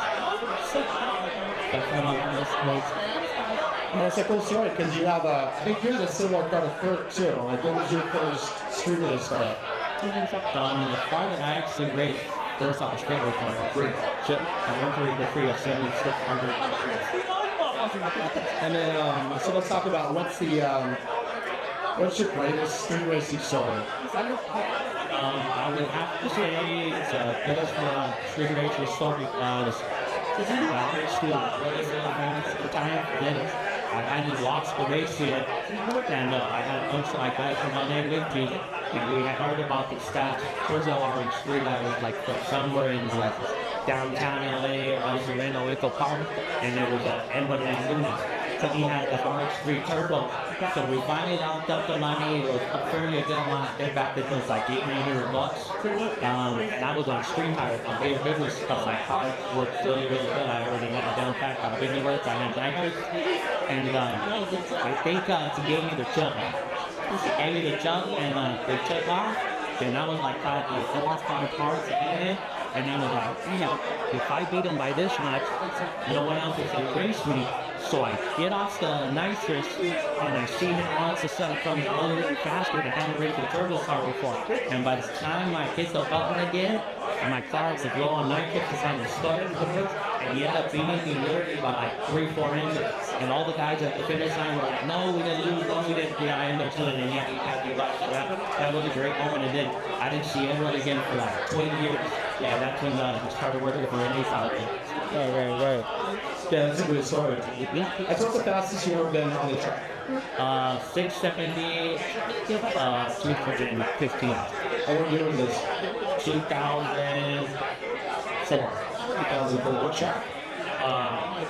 It's a cool story because you have I think yours is a similar kind of foot too. Like, what was your first street race start? The car that I actually raced first off the straight road car, Chip. I went to the free of 7600. And then, so let's talk about what's your greatest street racing story? I would have to say it's a best street racing story. I had lost the race here, and I had a bunch of guys from my name with me, and we had heard about the stats. Turns out our street I was like somewhere in like downtown LA, or I was in Echo Park, and it was everybody knew me. So he had the Orange Street Turbo. So we finally out up the money. It was a fairly good amount. Back then it was like $800. And I was on street hire on big business stuff. My car worked really good. I already had a down pack on Big Works. I had anchors. And I think to give me the jump. They gave me the jump and they took off. And I was like 4 or 5 cars in it. And I was like, if I beat them by this much, no one else is going to race me. So I get off the nitrous and I see him wants to set from the other really faster than I haven't raced a turbo car before. And by the time I hit the button again, and my car was low on nitrous because I'm starting to work, and he ended up beating me literally by like 3-4 inches. And all the guys at the finish line were like, no, we didn't lose, no, we didn't. Yeah, I ended up doing it, and yeah, he had me right. So that was a great moment. And then I didn't see anyone again for like 20 years. Yeah, that's when I started working for an ace out there. Right. Yeah, that's a good story. That's what's the fastest you've ever been on the track? 670, 315. And what year was this? 2004. 2004. What track?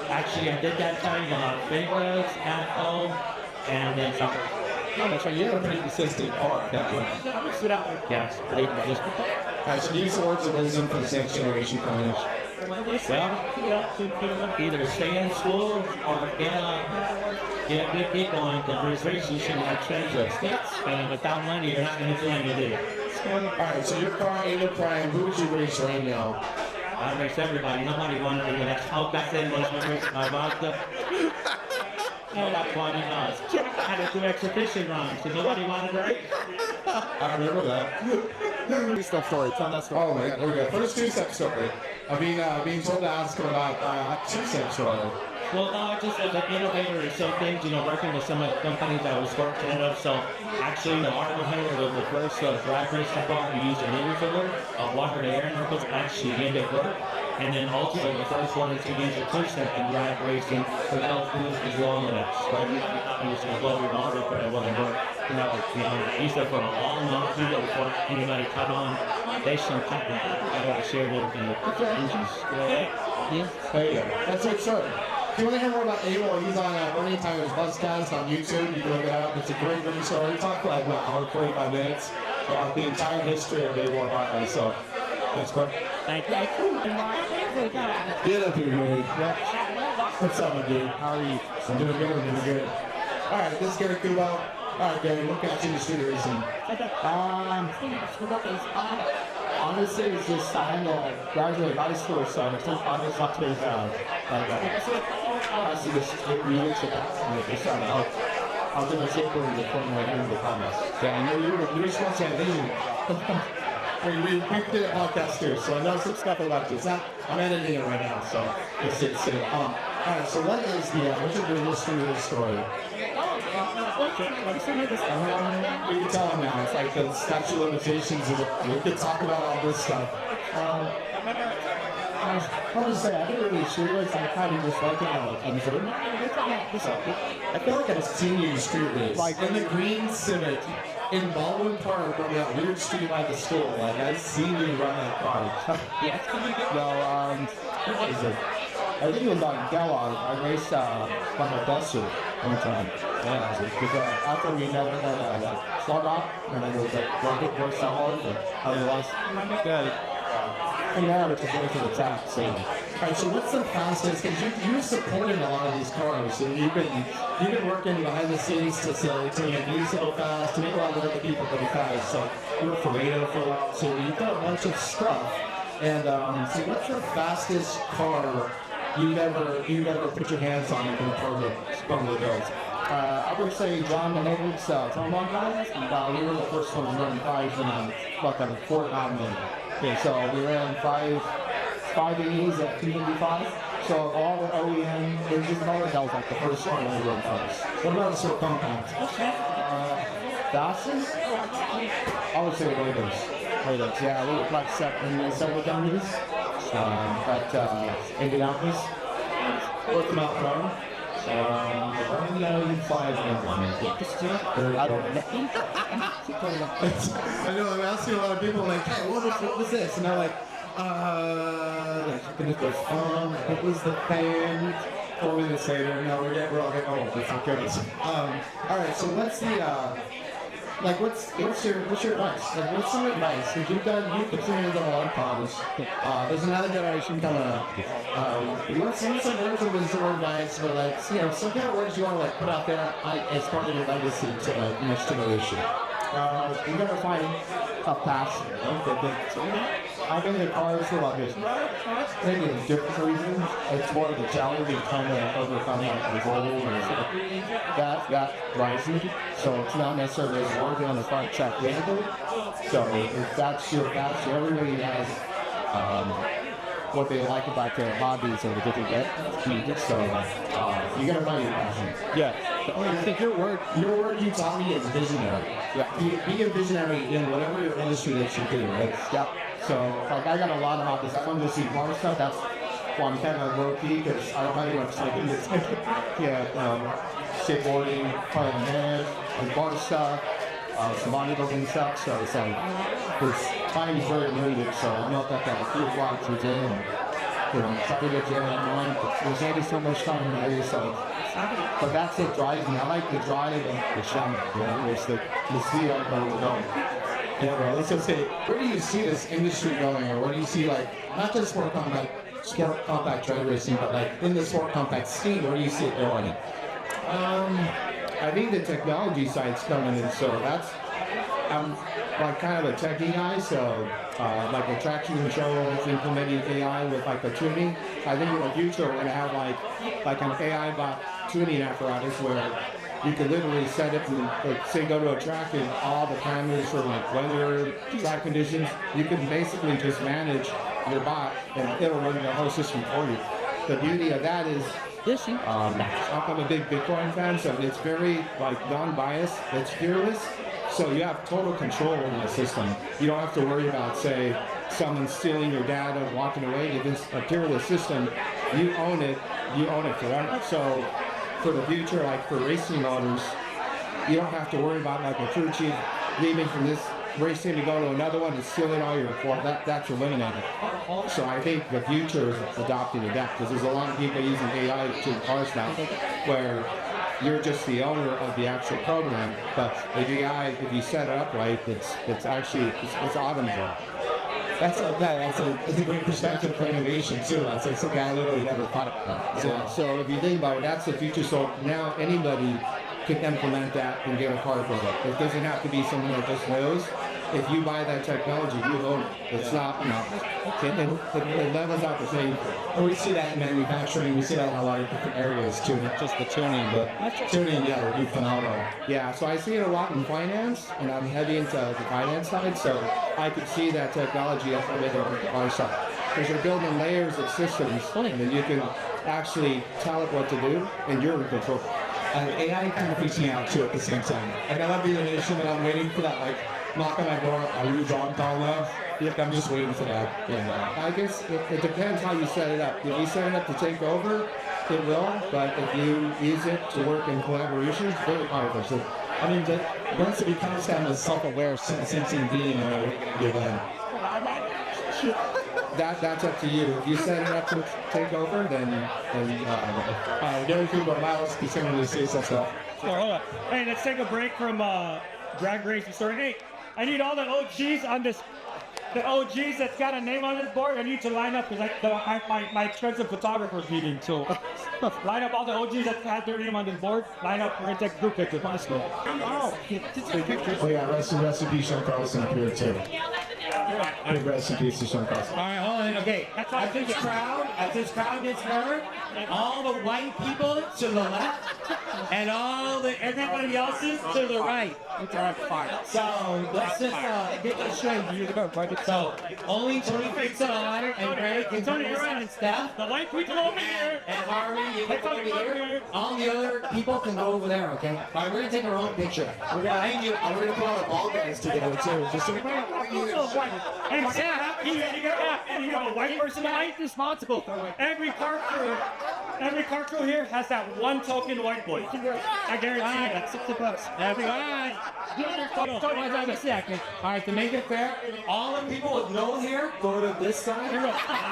Actually, I did that time Vegas, at home, and then something. No, that's right. You had a pretty consistent car. Yes. Alright, so use the words of wisdom for the next generation coming up. Well, either stay in school or get good people on the race. You should have treasures. And without money, you're not going to do anything. Alright, so your car ain't no crime. Who would you race right now? I race everybody. Nobody wanted to do that. How back then was my vodka. No, not 20 miles. I had to do exhibition runs, so nobody wanted to race. I remember that. Two-step story. Tell that story. Oh my God, here we go. First two-step story. Being told to ask about two-step story. Well, no, I just as an innovator in some things, working with some of the companies I was fortunate of. So actually, the Art of Hair was the first drag race I bought. We used an interviewer, water to air knuckles, actually made it work. And then also the first one is to use a two-step in drag racing for health boost as well as I used to blow your water, but it wasn't work. I used to for a long time before anybody cut on. They should cut me. I got to share with them. Yeah. There you go. That's it, sir. If you want to hear more about Abel, he's on Burning Tires Buzzcast on YouTube. You can look it up. It's a great story. We talked for like about hour 45 minutes about the entire history of Abel Apartment. So, thanks, bro. Thank you. Get up here, man. What's up, my dude? How are you? I'm doing good. I'm doing good. All right, this is Gary Kubo. All right, Gary, what can you do street racing? Honestly, it's just I graduated high school, so I took August up to I see this 8 years ago. I'll do a shaper in the corner right here in the comments. Yeah, you're supposed to have vision. We did a podcast here, so I know some stuff about this. I'm editing it right now, so it's all right, so what is what's the history of the story? You can tell them now, it's like the statute of limitations, we could talk about all this stuff. I was say, I didn't really sure it's like kind of just like I feel like I've seen you in street race. Like in the green Civic in Baldwin Park on that weird street by the school. Like I've seen you run that car. what is it? I think it was on Kellogg. I raced on a Duster one time. Yeah, because after we never had slug off, and then it was like, rocket works so hard, but otherwise, good. And now it's going to the top, so. Alright, so what's the process? Because you're supporting a lot of these cars, and you've been working behind the scenes to get these so fast, to make a lot of other people really fast. So you were for radio for a while, so you've done a bunch of stuff. And so what's your fastest car you've ever put your hands on and been part of the girls? I would say John Manette's Tomball guys. We were the first ones running 5 in Fort Mountain. Okay, so we ran 5 E's at 295. So all the OEM engine motors, that was like the first one we run cars. What about the sort of compounds? Datsun? I would say Raiders. Yeah, we were like several companies. Indianapolis. What's them out from? I know, I'm asking a lot of people, like, hey, what was this? And they're like, it was fun, it was the band. 4 minutes later, no, we're all getting old, it's okay. Alright, so what's the, what's your advice? Like, what's some advice? Because you've considered a lot of cars. There's another generation coming up. What's some words of wisdom or advice, but like, some kind of words you want to put out there as part of your legacy to the next generation? You gotta find a passion. I think the cars are like this. Maybe a different reason. It's more of a challenge of trying to overcome the goal or that rising. So it's not necessarily working on the front check later. So if that's your passion, everybody has what they like about their hobbies or the different music. So you gotta find your passion. Yeah. I think your word you taught me is visionary. Yeah. Be a visionary in whatever your industry that you do. Right? Yeah. So like I got a lot about this. I wanted to see bar stuff. That's why I'm kind of low key because I pretty much like this. Skateboarding, playing head, and bar stuff, some bodybuilding stuff. So it's like time is very limited. So I know that a few blocks are gym and try to get gym on. There's only so much time in the day. So. But that's what drives me. I like the drive and the shine. It's the see where we're going. Yeah, bro. Let's just say, where do you see this industry going, or where do you see like not just sport compact drag racing, but like in the sport compact scene, where do you see it going? I think the technology side's coming in, so that's I'm like kind of a techie guy, so like the traction control, implementing AI with like the tuning. I think in the future we're gonna have like an AI bot tuning apparatus where you can literally set it and like, say go to a track and all the parameters for like weather, track conditions. You can basically just manage your bot and it'll run the whole system for you. The beauty of that is I'm a big Bitcoin fan, so it's very like non-biased, it's fearless. So you have total control over the system. You don't have to worry about, say, someone stealing your data and walking away. If it's a peerless system, you own it forever. So for the future, like for racing motors, you don't have to worry about like a crew chief leaving from this race team to go to another one and stealing all your that's eliminated. So I think the future is adopting that because there's a lot of people using AI to cars now where you're just the owner of the actual program, but if you set it up right, it's automated. That's a great perspective for innovation too. That's like something I literally never thought about. So if you think about it, that's the future. So now anybody can implement that and get a car built up. It doesn't have to be someone that just knows. If you buy that technology, you own it. It's not, it levels out the same. And we see that in manufacturing. We see that in a lot of different areas too, not just the tuning, but tuning, yeah, would be phenomenal. Yeah, so I see it a lot in finance, and I'm heavy into the finance side, so I could see that technology implemented on the car side. Because you're building layers of systems, and you can actually tell it what to do, and you're in control. AI kind of freaks me out too at the same time. Like I love the innovation, but I'm waiting for that like knock on my door, I really draw call love. I'm just waiting for that. Yeah. I guess it depends how you set it up. If you set it up to take over, it will, but if you use it to work in collaboration, it's very powerful. I mean, once it becomes kind of a self-aware sensing being, you're then. That's up to you. If you set it up to take over, then everything but Miles continuing to say stuff. Hold on. Hey, let's take a break from drag racing story. Hey, I need all the OGs on this. The OGs that's got a name on this board, I need to line up because my expensive photographer's meeting. So line up all the OGs that had their name on this board. Line up. We're gonna take a group picture. Let's go. Oh yeah, rest in peace, Sean Carlson up here too. Rest in peace to Sean Carlson. All right, hold on. Okay, as this crowd gets heard, all the white people to the left, and everybody else's to the right. So let's just get this straight. So only Tony Fix and Greg and Tony and Steph. The white people over here. And Harvey, you over here. All the other people can go over there, okay? All right, we're gonna take our own picture. We're gonna hang you. And we're gonna put all the ball guys together too. Just so and Steph, you have a white person white responsible. Every car crew here has that one token white boy. I guarantee you that's $60. Everyone. All right, to make it fair, all the people with no hair go to this side.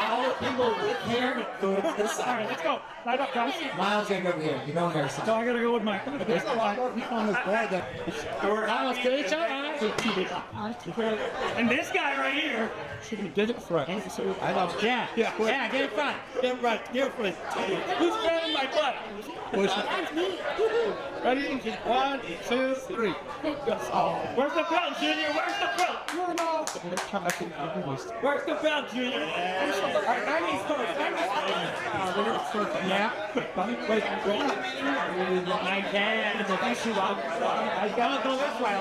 All the people with hair go to this side. All right, let's go. Line up, guys. Miles gonna go over here. You know hair. So I gotta go with my. There's a lot on this board. Miles, get each other. And this guy right here. Get it front. I love. Yeah, get it front. Get it front. Who's grabbing my butt? Ready? 1, 2, 3. Where's the belt, Junior? Where's the belt? Where's the bell, Junior? Yeah. I can. I gotta go this way.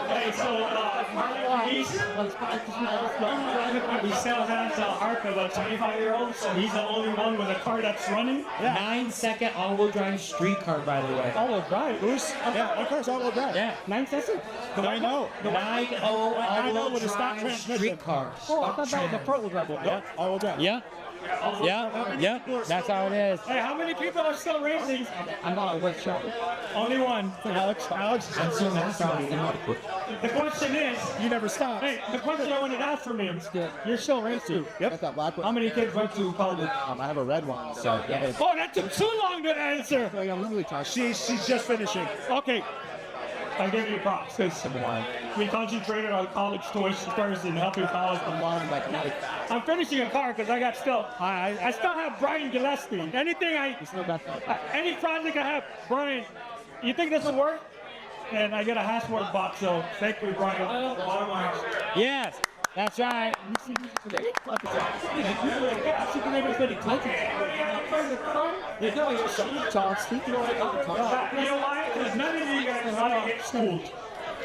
Okay, so we still have Arc of a 25-year-old, so he's the only one with a car that's running. 9-second all-wheel drive street car, by the way. All-wheel drive? Yeah, of course, all-wheel drive. Yeah. 9 seconds? I know. 9-0 all-wheel drive street car. Oh, I thought that was a four-wheel drive one. Yeah, all-wheel drive. Yeah. Yeah. That's how it is. Hey, how many people are still racing? I'm not a workshop. Only one. Alex. I'm so sorry. The question is, You never stop. hey, the question I wanted to ask from you, you're still racing. Yep. That black How one. many kids went to college? I have a red one. So yeah. Oh, that took too long to answer. I'm literally talking. She's just finishing. Okay. I give you props. We concentrated on college choice first and helping college along. I'm finishing a car because I still have Brian Gillespie. Any project I have, Brian, you think this will work? And I get a Hashword box, so thank you, Brian. Yes, that's right. You know why? Because none of you guys want to get schooled.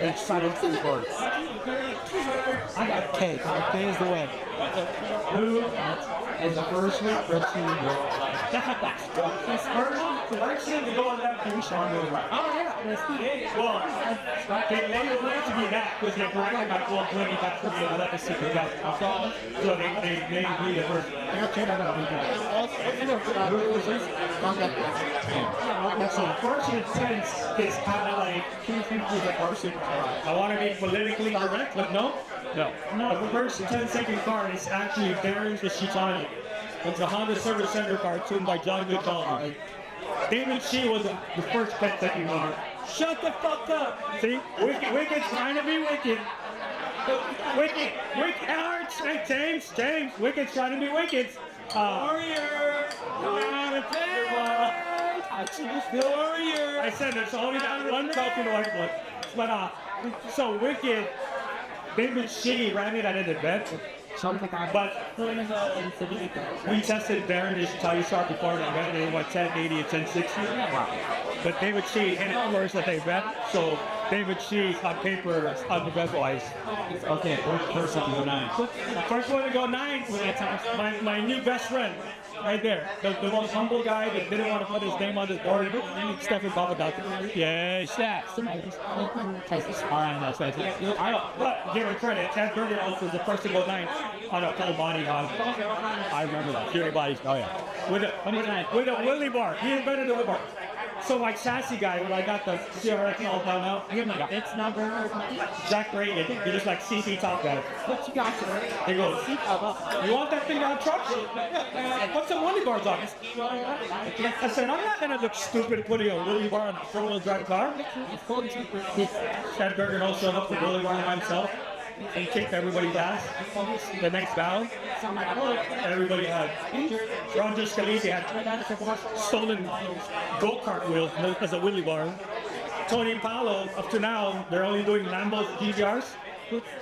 Excited keyboards. I got K. K is the win. Who is the first week for selection to go on that position. Oh, yeah. Well, they would like to be that because they're bragging about 1220. That's what they let the secret guy. So they agree at first. So first and tense is kind of like I want to be politically correct, but no. The first 10-second car is actually Darren Shitani. It's a Honda Service Center car tuned by John Goodall. David Shee was the first 10-second car. Shut the fuck up! See? Wicked's trying to be wicked. Wicked, Alex, hey, James, Wicked's trying to be wicked. Warrior! Warrior! I said there's only that one token like one. But, so Wicked, David Shee ran it at an event. But we tested Baron Ishitayu Sharp before the event, and it went 1080 and 1060. But David Shee hit it first at the event, so David Shee on paper on the red wise. Okay, first one to go 9. First one to go 9, my new best friend. Right there, the most humble guy that didn't want to put his name on his board, Stefan Papadakis. Yes, but give him credit, Chad Berger was the first to go 9 on a full body hog. I remember that. Fury bodies, oh yeah. With a Willy bar, he invented the Willy bar. So my chassis guy, when I got the CRX all done out, it's not very Jack Reagan, he just like CC top guy. What you got today? He goes, you want that thing on truck? What's the Willy bars on? I said, I'm not gonna look stupid putting a Willy bar on a four-wheel drive car. Chad Berger also showed up with Willy bar by himself. And kicked everybody's ass. The next battle, everybody had Ron Scalise had stolen go-kart wheels as a Willy bar. Tony Paolo, up to now, they're only doing Lambos GTRs.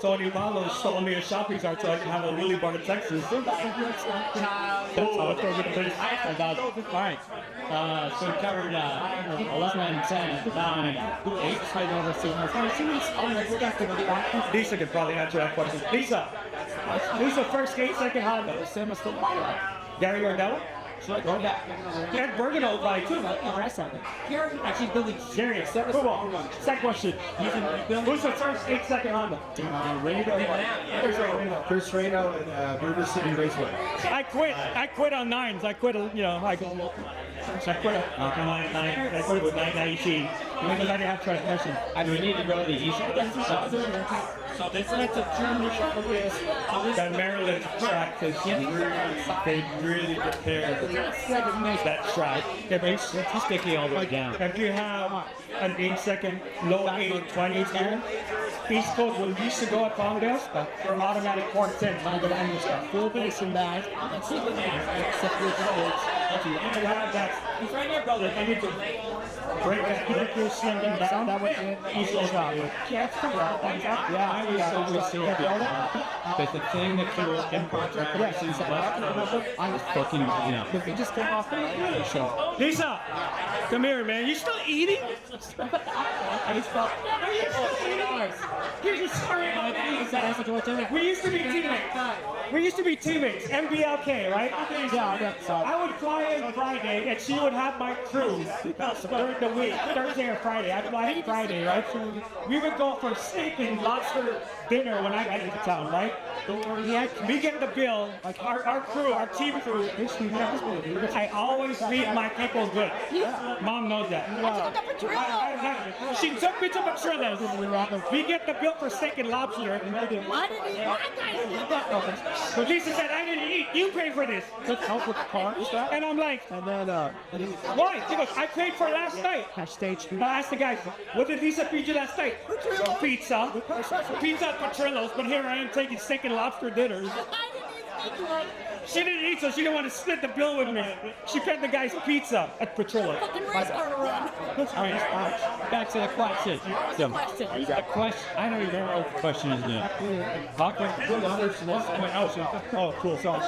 Tony Paolo stole me a shopping cart so I can have a Willy bar in Texas. That's how it goes with the place. Alright. So we covered 11, 10, 9, 8. Lisa could probably answer that question. Lisa, who's the first 8-second Honda? Gary Gardella? Ed Bergano by 2. Actually, Billy Gary. Football. Second question. Who's the first 8-second Honda? Chris Reno and River City Raceway. I quit on 9s. I quit with 919 because I didn't have transmission. We need to go to the east. So this is that Maryland track is they really prepared that track. It makes it sticky all the way down. If you have an 8-second low 820s here, East Coast when we used to go at Palmdale for automatic 410 when I go to English stuff. Full base and back. He's right there, brother. I need to break that. Break your skin down. That was easy shot. Yeah, I was so but the thing that killed Impact Records I was fucking, you know. He just came off the show. Lisa, come here, man. You still eating? I just felt. You're just sorry about that. We used to be teammates. MBLK, right? Yeah. I would fly in Friday, and she would have my crew during the week, Thursday or Friday. I'd fly in Friday, right? So we would go for steak and lobster dinner when I got into town, right? We get the bill, like our crew, our team crew. I always treat my people good. Mom knows that. She took me to Petrillo's. We get the bill for steak and lobster. But Lisa said, I didn't eat. You paid for this. Let's help with the car. And I'm like, why? She goes, I paid for last night. I asked the guy, what did Lisa feed you last night? Pizza. Pizza at Petrillo's, but here I am taking steak and lobster dinners. She didn't eat, so she didn't want to split the bill with me. She fed the guy's pizza at Petrillo. Back to the question. The question. I don't even know what the question is now. Oh, cool. So I've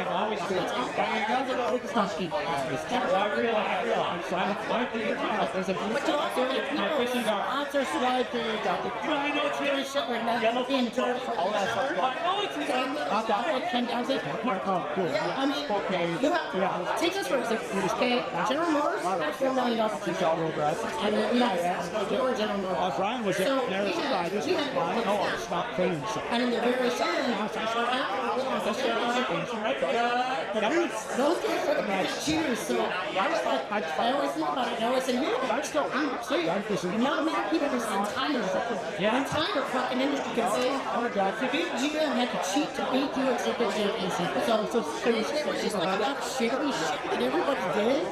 always been. I realize. There's a answer slide to I know it's really shit right now. Yellow in all that stuff. I know it's 10,000. Oh, cool. I mean, take this for example. Okay, General Motors had $4 million to sell roadruns. And General Motors. Brian was there. I just stopped playing. And in the very same house, those guys are the cheaters. So I was like, I always think about it. I always say, I'm still not many people are saying timers. Yeah, timer fucking industry can say, oh my God, if you had to cheat to beat you, it's just like that shitty shit that everybody did.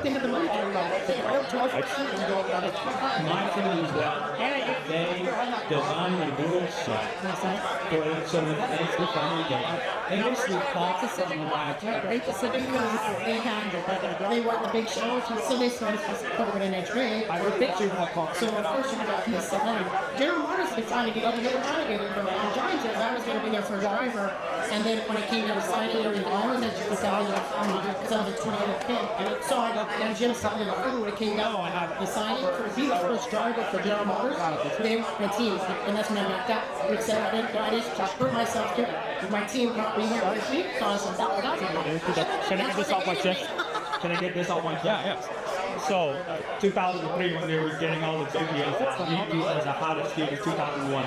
Think of the money. My thing is that they designed the Google stuff. So it's the family game. They basically call to sit in the back. Right? So they were the big shows, so they started to put it in a tray. So of course you got this. General Motors decided to go to the alligator for it. And John says I was going to be there for a driver. And then when it came to deciding, I was at the salary because I was a 20-year kid. So I got Jim started when it came down. I decided to be the first driver for General Motors. They were the teams, and that's when I met that. We said I just hurt myself here. My team got me here this week, so I said, Can I get this off my chest? Can I get this off my chest? Yeah. So, 2003, when they were getting all the videos, we was the hottest game in 2001.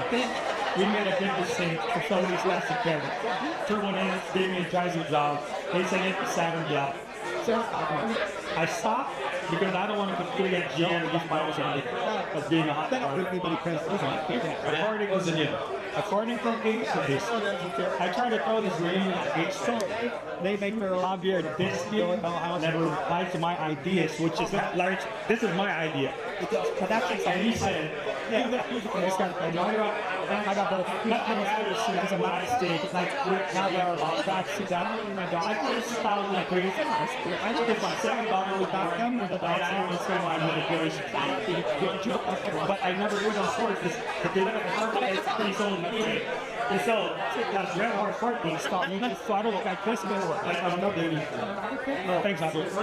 We made a big mistake for somebody's last camera. Turbo Dance gave me a driving job. They said it's a 7 job. So I stopped because I don't want to compete against GM against my own standard of being a hot According to I tried to throw this ring at so they make their lobby a disc deal that will apply to my ideas, which is like, this is my idea. And he said, I got both. It's a mistake. It's like, now there are backs down. I just found like pretty fast. I think it's like $7 with back them with the back so my manipulation. But I never did on sports because they never heard sold me. And so that's red hard fart being stopped. So I don't look like this anymore. Like I'm not baby. Thanks, Apple. So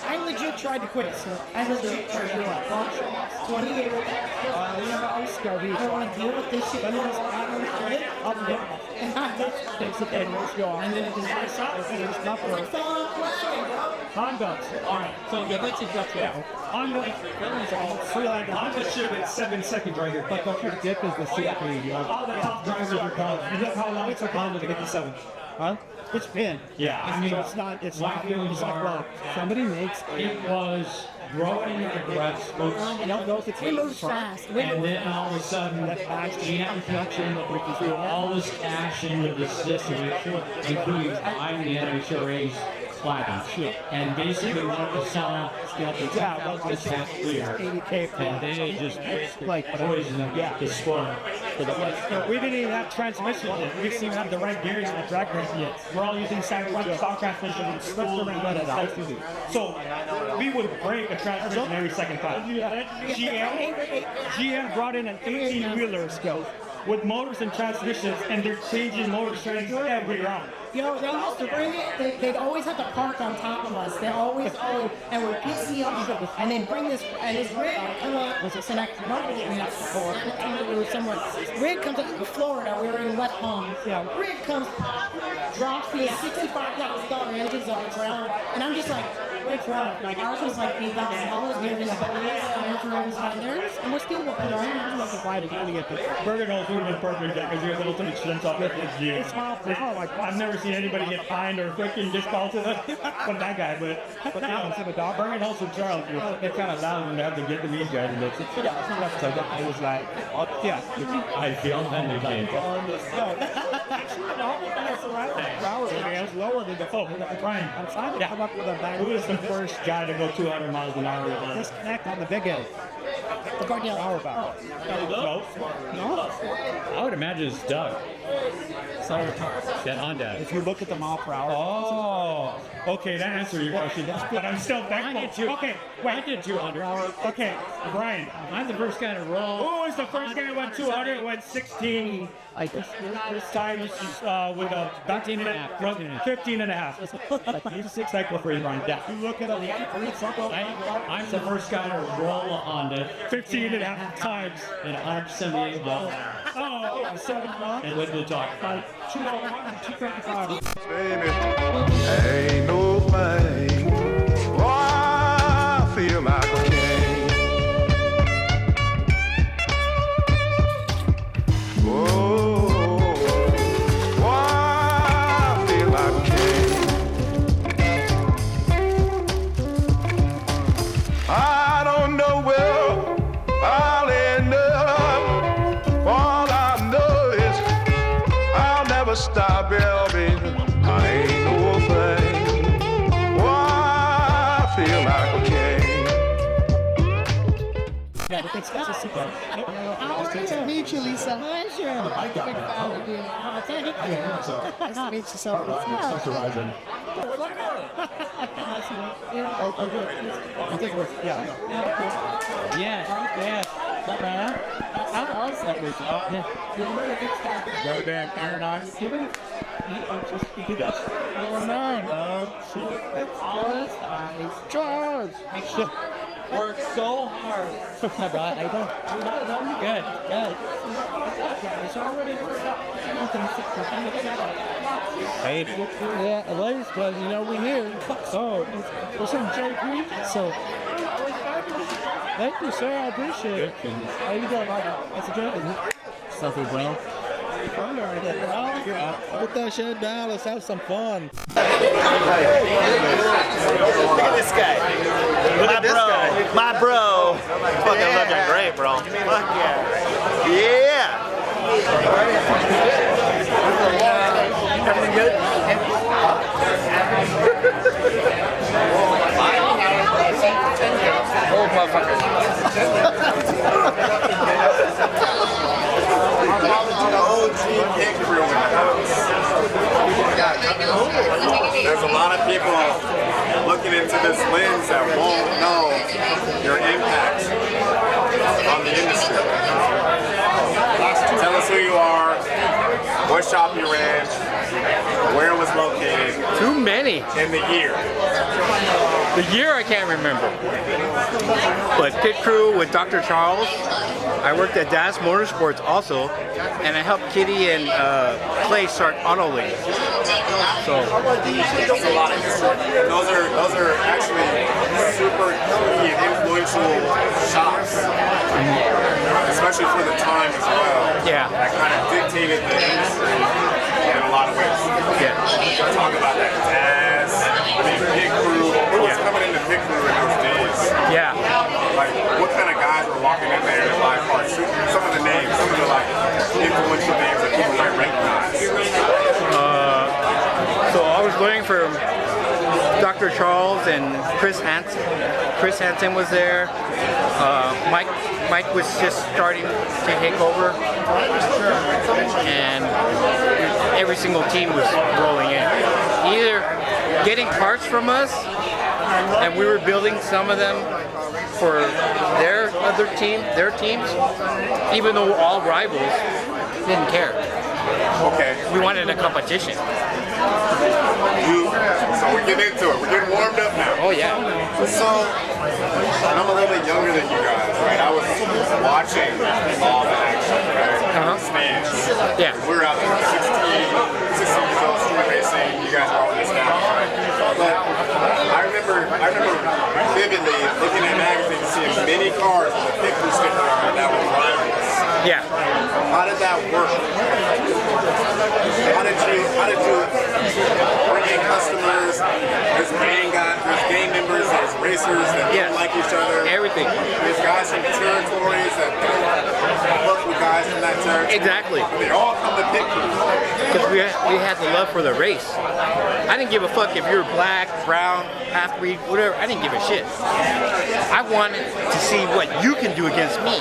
I legit tried to quit. So I legit tried to quit. 20 years. I don't want to deal with this shit. I don't want to and then it just Honda. Alright, so yeah, let's just Honda should have 7 seconds right here. But don't forget is the CP. All the top drivers are gone. You know how long it took Honda to get to 7? Huh? It's been. Yeah, I mean, it's not well, somebody makes it was growing the grass. I don't know if it's moves fast. And then all of a sudden, that GM production all this cash into the system, including buying the NHRA's flagging. And basically, one of the selling stuff was that clear. And they just like poison the sport. We didn't even have transmission. We didn't even have the right gears in the drag race yet. We're all using stock transmission and school. So we would break a transmission every second time. GM brought in an 18-wheeler with motors and transmissions, and they're changing motor strength every round. You know, they used to bring it, they'd always have to park on top of us. They always, and would piss me off, and then bring this, and this rig come up, was it San we were somewhere, rig comes up to Florida, we were in West Palm, rig comes, drops the $65,000 engines on the ground, and I'm just like, what's wrong? Like, ours was like $8,000, we were just and we're still working around. I'm not surprised to get this. Burger Knowles would have been perfect because you're a little too expensive off this year. I've never seen anybody get fined or freaking disqualified from that guy, but now instead of Burger Knowles and Charles, it kind of allowed them to have to get to these guys, and it's so it was like, I feel offended. It's lower than the Brian, come up with a bag. Who was the first guy to go 200 miles an hour? Disconnect on the big end. The Cardinal. No. I would imagine it's Doug. That Honda. If you look at the mile per hour. Oh, okay, that answers your question. But I'm still thankful. Okay, wait. I did 200. Okay, Brian, I'm the first guy to roll. Who was the first guy who went 200? It went 16. Like this time with a 15 and a half. He's a 6 cycle for you, Brian. Yeah. You look at I'm the first guy to roll a Honda 15 and a half times in $178. Oh, 7 months. And with the talk. $255. Baby, ain't no thing. Oh, I feel like a king. Oh, I feel like a king. I don't know where I'll end up. All I know is I'll never stop, baby. I ain't no thing. Oh, I feel like a king. Nice to meet you, Lisa. Pleasure. Nice to meet you, so. Yes. Go damn paradise. Charles. Work so hard. Good. Hey. Yeah, ladies, but you know we're here. So, what's up, JP? So, thank you, sir. I appreciate it. How you doing, Michael? That's a joke. Something, bro. Put that shit down. Let's have some fun. Look at this guy. Look at this guy. My bro. Fucking looking great, bro. Fuck yeah. Yeah. Everything good? Old motherfucker. There's a lot of people looking into this lens that won't know your impact on the industry. Tell us who you are, what shop you're in, where it was located. Too many. In the year. The year I can't remember. But pit crew with Dr. Charles. I worked at Das Motorsports also, and I helped Kitty and Clay start Auto League. So that's a lot of history. Those are actually super key and influential shops, especially for the time as well. Yeah. That kind of dictated the industry in a lot of ways. Yeah. Talk about that Das, pit crew. Who was coming into pit crew in those days? Yeah. Like, what kind of guys were walking in there? Like, some of the names, some of the like influential names that people might recognize. So I was going from Dr. Charles and Chris Hansen. Chris Hansen was there. Mike was just starting to take over, and every single team was rolling in. Either getting parts from us, and we were building some of them for their other team, their teams, even though all rivals didn't care. Okay. We wanted a competition. So we're getting into it. We're getting warmed up now. Oh yeah. So I'm a little bit younger than you guys, right? I was watching all the action, right? Stands. Yeah. We were out there 16 years old, street racing. You guys are all this now, right? But I remember vividly looking at magazines and seeing many cars with a picture sticker on it that was rivals. Yeah. How did that work? How did you bring in customers? There's gang members, there's racers that don't like each other. Everything. There's guys from territories that work with guys from that territory. Exactly. They all come to pick because we had the love for the race. I didn't give a fuck if you were black, brown, half-breed, whatever. I didn't give a shit. I wanted to see what you can do against me.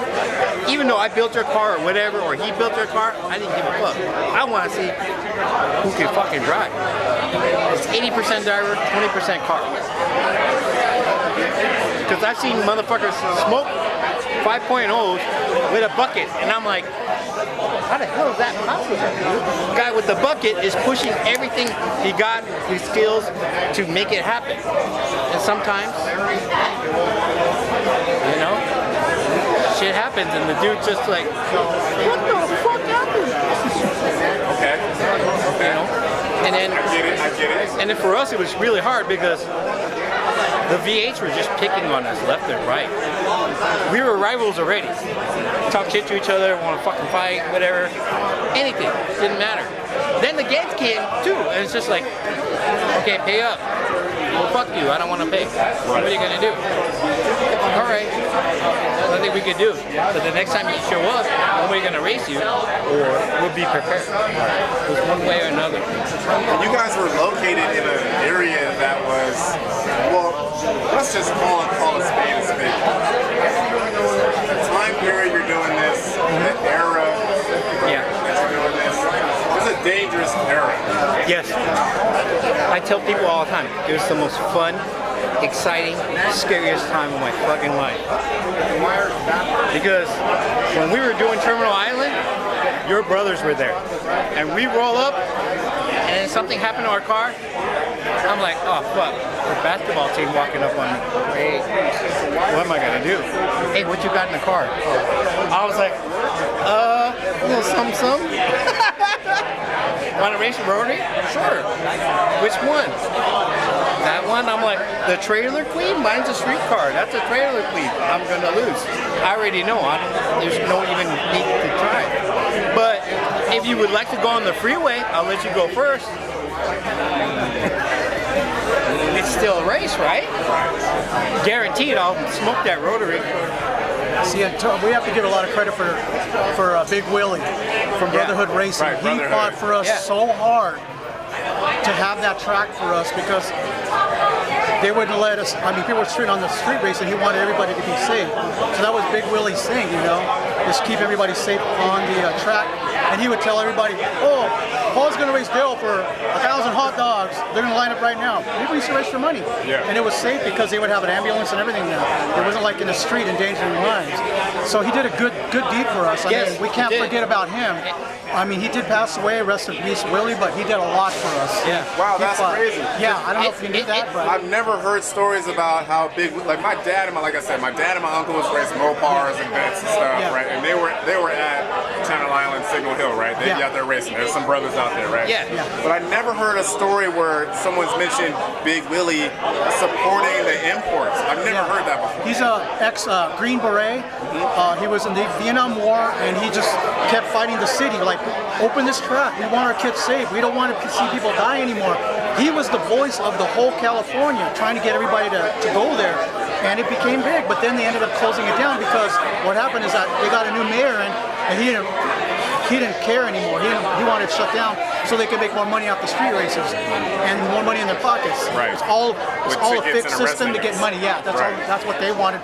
Even though I built your car or whatever, or he built your car, I didn't give a fuck. I want to see who can fucking drive. It's 80% driver, 20% car. Because I've seen motherfuckers smoke 5.0s with a bucket, and I'm like, how the hell is that possible? The guy with the bucket is pushing everything he got, his skills, to make it happen. And sometimes, you know, shit happens, and the dude's just like, what the fuck happened? Okay. You know? And then, I get it. And then for us, it was really hard because the V8s were just picking on us left and right. We were rivals already. Talk shit to each other, want to fucking fight, whatever. Anything. Didn't matter. Then the gangs came too, and it's just like, okay, pay up. Well, fuck you, I don't want to pay. What are you going to do? Alright, nothing we could do. So the next time you show up, we're going to race you, or we'll be prepared. It was one way or another. And you guys were located in an area that was, well, let's just call a spade a spade. The time period you're doing this, the era that you're doing this, it's a dangerous era. Yes. I tell people all the time, it was the most fun, exciting, scariest time of my fucking life. Because when we were doing Terminal Island, your brothers were there. And we roll up, and something happened to our car. I'm like, oh fuck, the basketball team walking up on me. Hey, what am I gonna do? Hey, what you got in the car? I was like, a little something. Want to race a rotary? Sure. Which one? That one? I'm like, the Trailer Queen? Mine's a street car. That's a Trailer Queen. I'm gonna lose. I already know. There's no even need to try. But if you would like to go on the freeway, I'll let you go first. It's still a race, right? Guaranteed I'll smoke that rotary. See, we have to give a lot of credit for Big Willie from Brotherhood Racing. Right, he fought for us so hard to have that track for us because they wouldn't let us. I mean, people were on the street racing. He wanted everybody to be safe. So that was Big Willie's thing, you know, just keep everybody safe on the track. And he would tell everybody, oh, Paul's going to race Dale for 1,000 hot dogs. They're going to line up right now. People used to race for money. Yeah. And it was safe because they would have an ambulance and everything now. It wasn't like in the street endangering lives. So he did a good deed for us. I mean, we can't forget about him. I mean, he did pass away, rest in peace, Willie, but he did a lot for us. Yeah. Wow, that's crazy. Yeah, I don't know if you knew that, but I've never heard stories about how big, like my dad and my uncles raced Mopars and Vets and stuff, right? And they were at Channel Island, Signal Hill, right? They'd be out there racing. There's some brothers out there, right? Yeah. But I never heard a story where someone's mentioned Big Willie supporting the imports. I've never heard that before. He's a ex-Green Beret. He was in the Vietnam War, and he just kept fighting the city, like, open this track. We want our kids safe. We don't want to see people die anymore. He was the voice of the whole California, trying to get everybody to go there. And it became big, but then they ended up closing it down because what happened is that they got a new mayor and he he didn't care anymore. He wanted to shut down so they could make more money off the street races and more money in their pockets. Right. It's all With a tickets fixed and system to get residents. money. Yeah, that's what they wanted.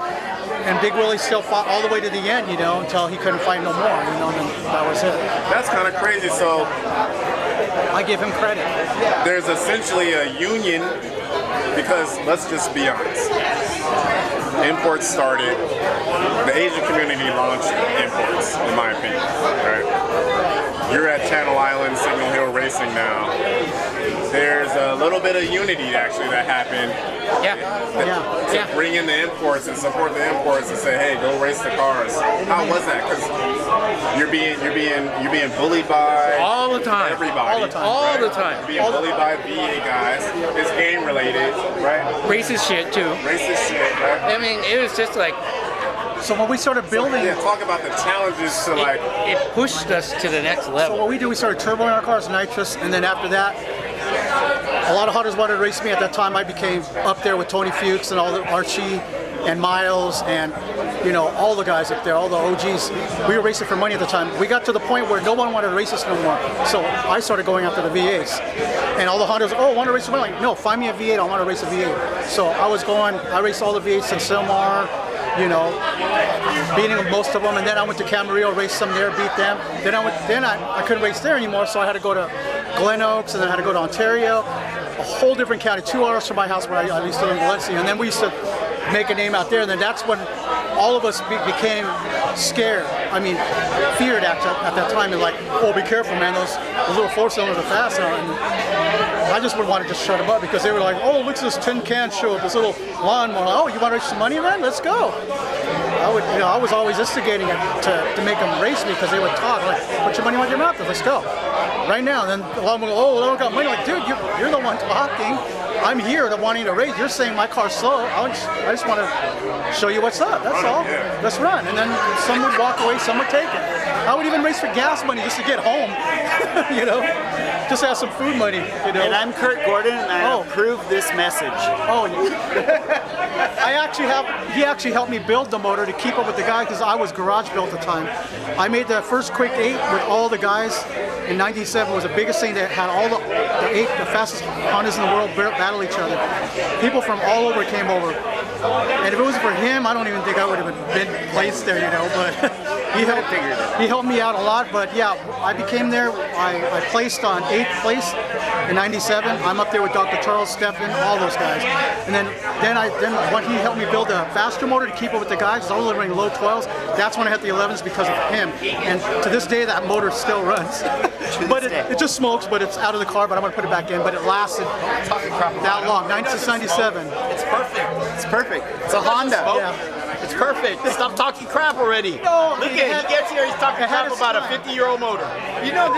And Big Willie still fought all the way to the end, you know, until he couldn't fight no more, you know, and then that was it. That's kind of crazy. So I give him credit. there's essentially a union because let's just be honest. Imports started, the Asian community launched imports, in my opinion, right? You're at Channel Island, Signal Hill Racing now. There's a little bit of unity actually that happened. To bring in the imports and support the imports and say, hey, go race the cars. How was that? Because you're being bullied by all the time. Everybody. All the time. You're being bullied by VA guys. It's game related, right? Racist shit too. Racist shit, right? I mean, it was just like. So when we started building, talk about the challenges to like. It pushed us to the next level. So what we did, we started turboing our cars, nitrous, and then after that, a lot of hunters wanted to race me at that time. I became up there with Tony Fuchs and all the Archie and Miles and, you know, all the guys up there, all the OGs. We were racing for money at the time. We got to the point where no one wanted to race us no more. So I started going after the V8s. And all the hunters, oh, want to race for money? Like, no, find me a V8, I want to race a V8. So I raced all the V8s in Silmar, you know, beating most of them, and then I went to Camarillo, raced some there, beat them. Then I couldn't race there anymore, so I had to go to Glen Oaks, and then I had to go to Ontario, a whole different county, 2 hours from my house where I used to live in Valencia. And then we used to make a name out there, and then that's when all of us became scared. I mean, feared at that time, and like, oh, be careful, man, those little 4-cylinders are fast now. And I just would want to just shut them up because they were like, oh, look at this tin can show, this little lawnmower. Oh, you want to race some money, man? Let's go. I was always instigating it to make them race me because they would talk like, put your money on your mouth, let's go. Right now, then a lot of them go, oh, I don't got money. Like, dude, you're the one talking. I'm here to wanting to race. You're saying my car's slow. I just want to show you what's up. That's all. Let's run. And then some would walk away, some would take it. I would even race for gas money just to get home. You know, just to have some food money. You know. And I'm Kurt Gordon, and I approve this message. Oh, he actually helped me build the motor to keep up with the guy because I was garage built at the time. I made the first Quick 8 with all the guys in '97. Was the biggest thing that had all the fastest Hondas in the world battle each other. People from all over came over. And if it wasn't for him, I don't even think I would have been placed there, you know, but he helped me out a lot. But yeah, I became there. I placed on 8th place in '97. I'm up there with Dr. Charles Steffen, all those guys. And then when he helped me build a faster motor to keep up with the guys, I was only running low 12s. That's when I hit the 11s because of him. And to this day, that motor still runs. But it just smokes, but it's out of the car, but I'm gonna put it back in. But it lasted that long, 1997. It's perfect. It's perfect. It's a Honda. Yeah. It's perfect. Stop talking crap already. No, look at he gets here. He's talking crap about a 50-year-old motor. You know,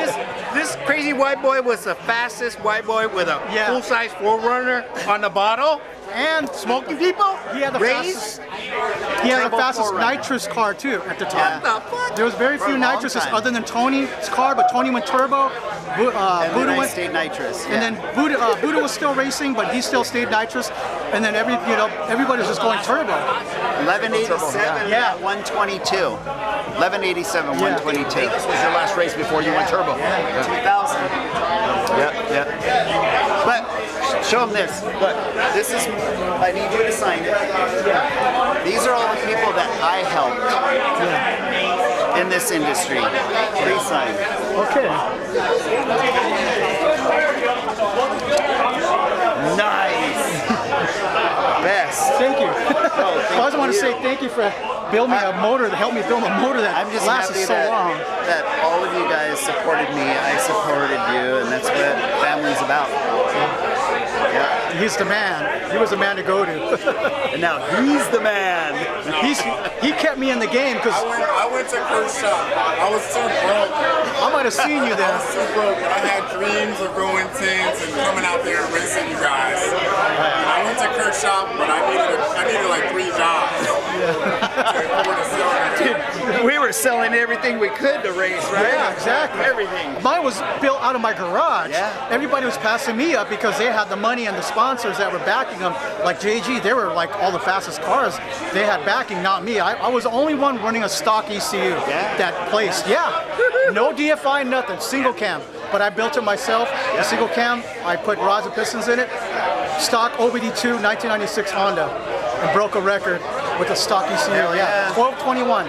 this crazy white boy was the fastest white boy with a full-size 4Runner on the bottle. And smoking people? He had the fastest nitrous car too at the time. There was very few nitruses other than Tony's car, but Tony went turbo. Buddha stayed nitrous. And then Buddha was still racing, but he still stayed nitrous. And then everybody was just going turbo. 1187, 122. 1187, 122. This was your last race before you went turbo. 2000. Yep. But show them this. Look, this is. I need you to sign it. These are all the people that I helped in this industry. Please sign. Okay. Nice. Best. Thank you. I just want to say thank you for building me a motor to help me build a motor that I'm just lasted happy so long. that all of you guys supported me. I supported you, and that's what family's about. Yeah. He's the man. He was the man to go to. And now he's the man. He kept me in the game because I went to Kurt's shop. I was too broke. I might have seen you there. I was too broke. I had dreams of going tents and coming out there and racing you guys. And I went to Kurt's shop, but I needed like 3 jobs. Dude, we were selling everything we could to race, right? Yeah, exactly. Everything. Mine was built out of my garage. Yeah. Everybody was passing me up because they had the money and the sponsors that were backing them. Like JG, they were like all the fastest cars. They had backing, not me. I was the only one running a stock ECU that placed. Yeah. No DFI, nothing. Single cam. But I built it myself. The single cam, I put rods and pistons in it. Stock OBD2 1996 Honda. And broke a record with a stock ECU. Yeah. 1221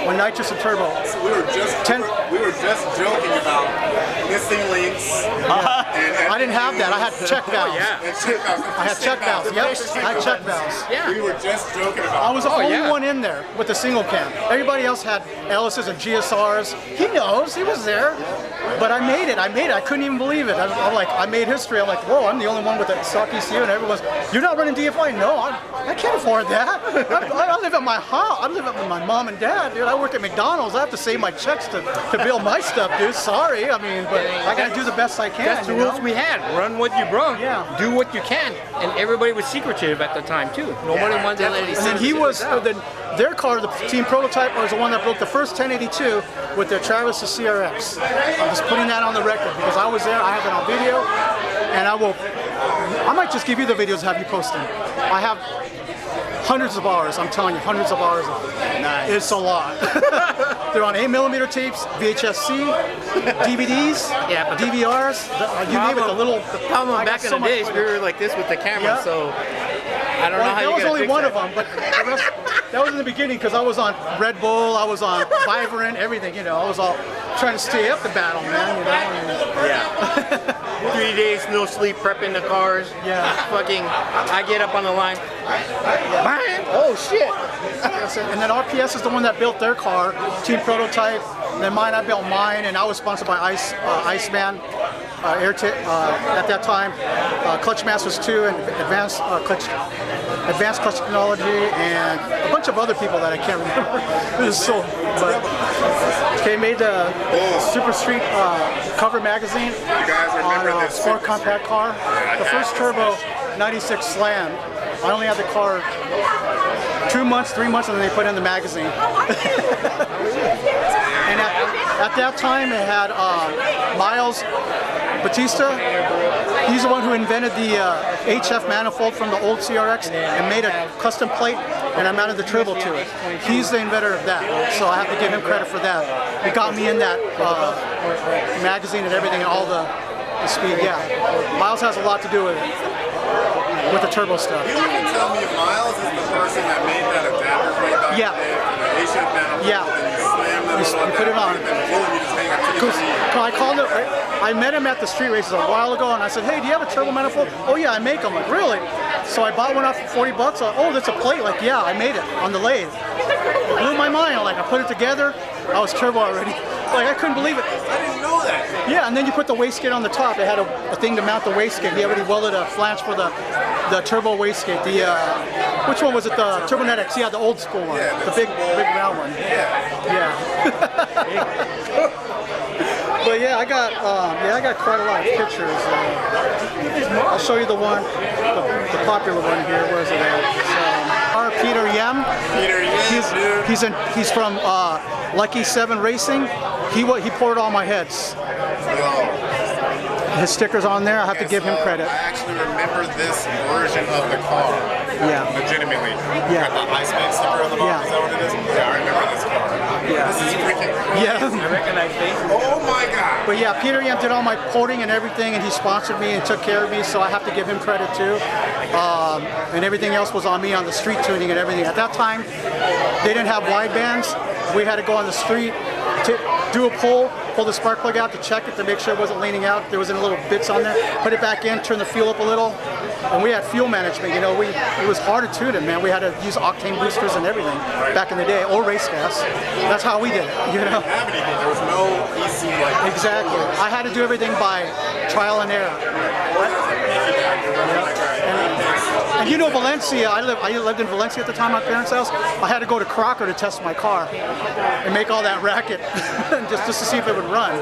with nitrous and turbo. So we were just joking about missing links. I didn't have that. I had check valves. And check valves. I had check valves. Yep. I had check valves. We were just joking about I was the only one in there with the single cam. Everybody else had Ellis's and GSRs. He knows. He was there. But I made it. I couldn't even believe it. I'm like, I made history. I'm like, whoa, I'm the only one with a stock ECU. And everyone's, you're not running DFI? No, I can't afford that. I live at my house. I live with my mom and dad, dude. I work at McDonald's. I have to save my checks to build my stuff, dude. Sorry. I mean, but I got to do the best I can. That's the rules we had. Run what you brung. Yeah. Do what you can. And everybody was secretive at the time, too. Nobody wanted to let it. And then he was, their car, the team prototype, was the one that broke the first 1082 with their Travis CRX. I'm just putting that on the record because I was there. I have it on video. And I might just give you the videos, have you post them. I have hundreds of hours, I'm telling you, hundreds of hours of it. Nice. It's a lot. They're on 8mm tapes, VHS-C, DVDs, DVRs, you name it, the little... The problem back in the days, we were like this with the camera, so I don't know how you That was only one of them, but the rest, that was in the beginning because I was on Red Bull, I was on Vibrant, everything, you know, I was all trying to stay up the battle, man, you know. Yeah. 3 days, no sleep, prepping the cars. Yeah. Fucking, I get up on the line. Bang! Oh shit! And then RPS is the one that built their car, team prototype. And then mine, I built mine, and I was sponsored by Iceman, at that time, Clutch Masters 2, and Advanced Clutch Technology, and a bunch of other people that I can't remember. It was so. But okay, made the Super Street cover magazine on a sport compact car. The first turbo 96 Slam. I only had the car 2 months, 3 months, and then they put it in the magazine. And at that time, it had Miles Batista. He's the one who invented the HF manifold from the old CRX and made a custom plate, and I mounted the turbo to it. He's the inventor of that, so I have to give him credit for that. He got me in that magazine and everything, and all the speed. Yeah, Miles has a lot to do with it. With the turbo stuff. You can tell me if Miles is the person that made that adapter plate back in the day for the HF manifold, and you slammed it you put it on. and then boom, you just hang up to your feet. I called it. I met him at the street races a while ago, and I said, "Hey, do you have a turbo manifold?" "Oh yeah, I make them." Like, really? So I bought one off for $40. Oh, that's a plate. Like, yeah, I made it on the lathe. It blew my mind. Like, I put it together. I was turbo already. Like, I couldn't believe it. I didn't know that. Yeah, and then you put the wastegate on the top. It had a thing to mount the wastegate. He already welded a flange for the turbo wastegate. The which one was it? The Turbonet X. Yeah, the old school one. The big round one. Yeah. But yeah, I got quite a lot of pictures. I'll show you the one, the popular one here. Where is it at? Peter Yem. Peter Yem. He's from Lucky 7 Racing. He poured all my heads. His sticker's on there. I have to give him credit. I actually remember this version of the car. Yeah. Legitimately. Yeah. Got the Iceman sticker on the bottom. Is that what it is? Yeah, I remember this car. Yeah. This is freaking cool. Yeah. I recognize faces. Oh my god. But yeah, Peter Yam did all my porting and everything, and he sponsored me and took care of me, so I have to give him credit too. And everything else was on me on the street tuning and everything. At that time, they didn't have wide bands. We had to go on the street to do a pull the spark plug out to check it to make sure it wasn't leaning out. There wasn't little bits on there. Put it back in, turn the fuel up a little. And we had fuel management, you know, it was hard to tune it, man. We had to use octane boosters and everything back in the day, or race gas. That's how we did it, you know. There was no EC like that. Exactly. I had to do everything by trial and error. And you know Valencia, I lived in Valencia at the time, my parents' house. I had to go to Crocker to test my car and make all that racket just to see if it would run.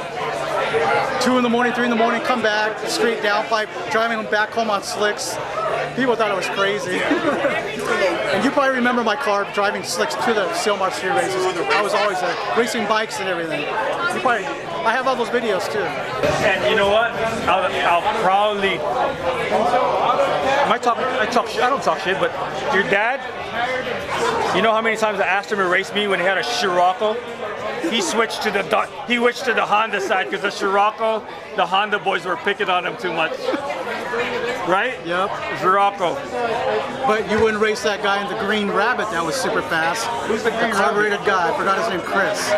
2 in the morning, 3 in the morning, come back, straight downpipe, driving back home on slicks. People thought it was crazy. And you probably remember my car driving slicks to the Silmar Street races. I was always there, racing bikes and everything. I have all those videos too. And you know what? I'll proudly. I don't talk shit, but your dad. You know how many times I asked him to race me when he had a Scirocco? he switched to the Honda side because the Scirocco, the Honda boys were picking on him too much. Right? Yep. Scirocco. But you wouldn't race that guy in the Green Rabbit that was super fast. Who's the Green carbureted guy? I forgot his name. Chris.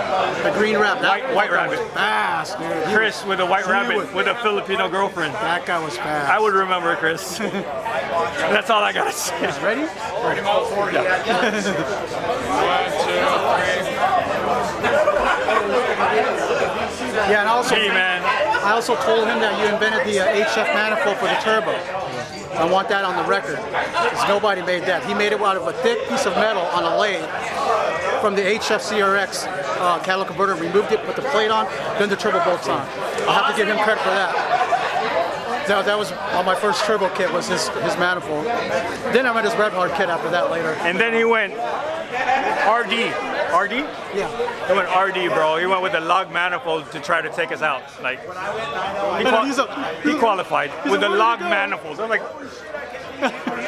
The Green Rabbit. White Rabbit. Fast, dude. Chris with a White Rabbit with a Filipino girlfriend. That guy was fast. I would remember Chris. That's all I gotta say. Ready? Ready. Yeah, and also, Hey, man. I also told him that you invented the HF manifold for the turbo. I want that on the record, because nobody made that. He made it out of a thick piece of metal on a lathe from the HF CRX catalytic converter, removed it, put the plate on, then the turbo bolts on. I'll have to give him credit for that. That was on my first turbo kit, was his manifold. Then I went his Red Hard kit after that later. And then he went RD. RD? Yeah. He went RD, bro. He went with a log manifold to try to take us out. Like, he qualified with a log manifold. I'm like,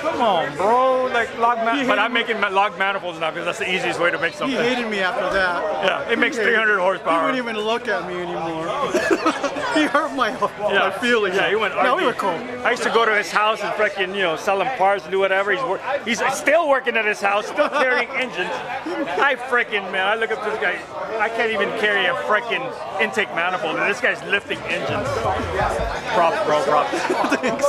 come on, bro. Like log manifold. But I'm making log manifolds now because that's the easiest way to make something. He hated me after that. Yeah, it makes 300 horsepower. He wouldn't even look at me anymore. He hurt my feelings. Yeah, he went RD. No, we were cool. I used to go to his house and freaking, sell him parts and do whatever. He's still working at his house, still carrying engines. I look up to this guy. I can't even carry a freaking intake manifold, and this guy's lifting engines. Props, bro, props. Thanks.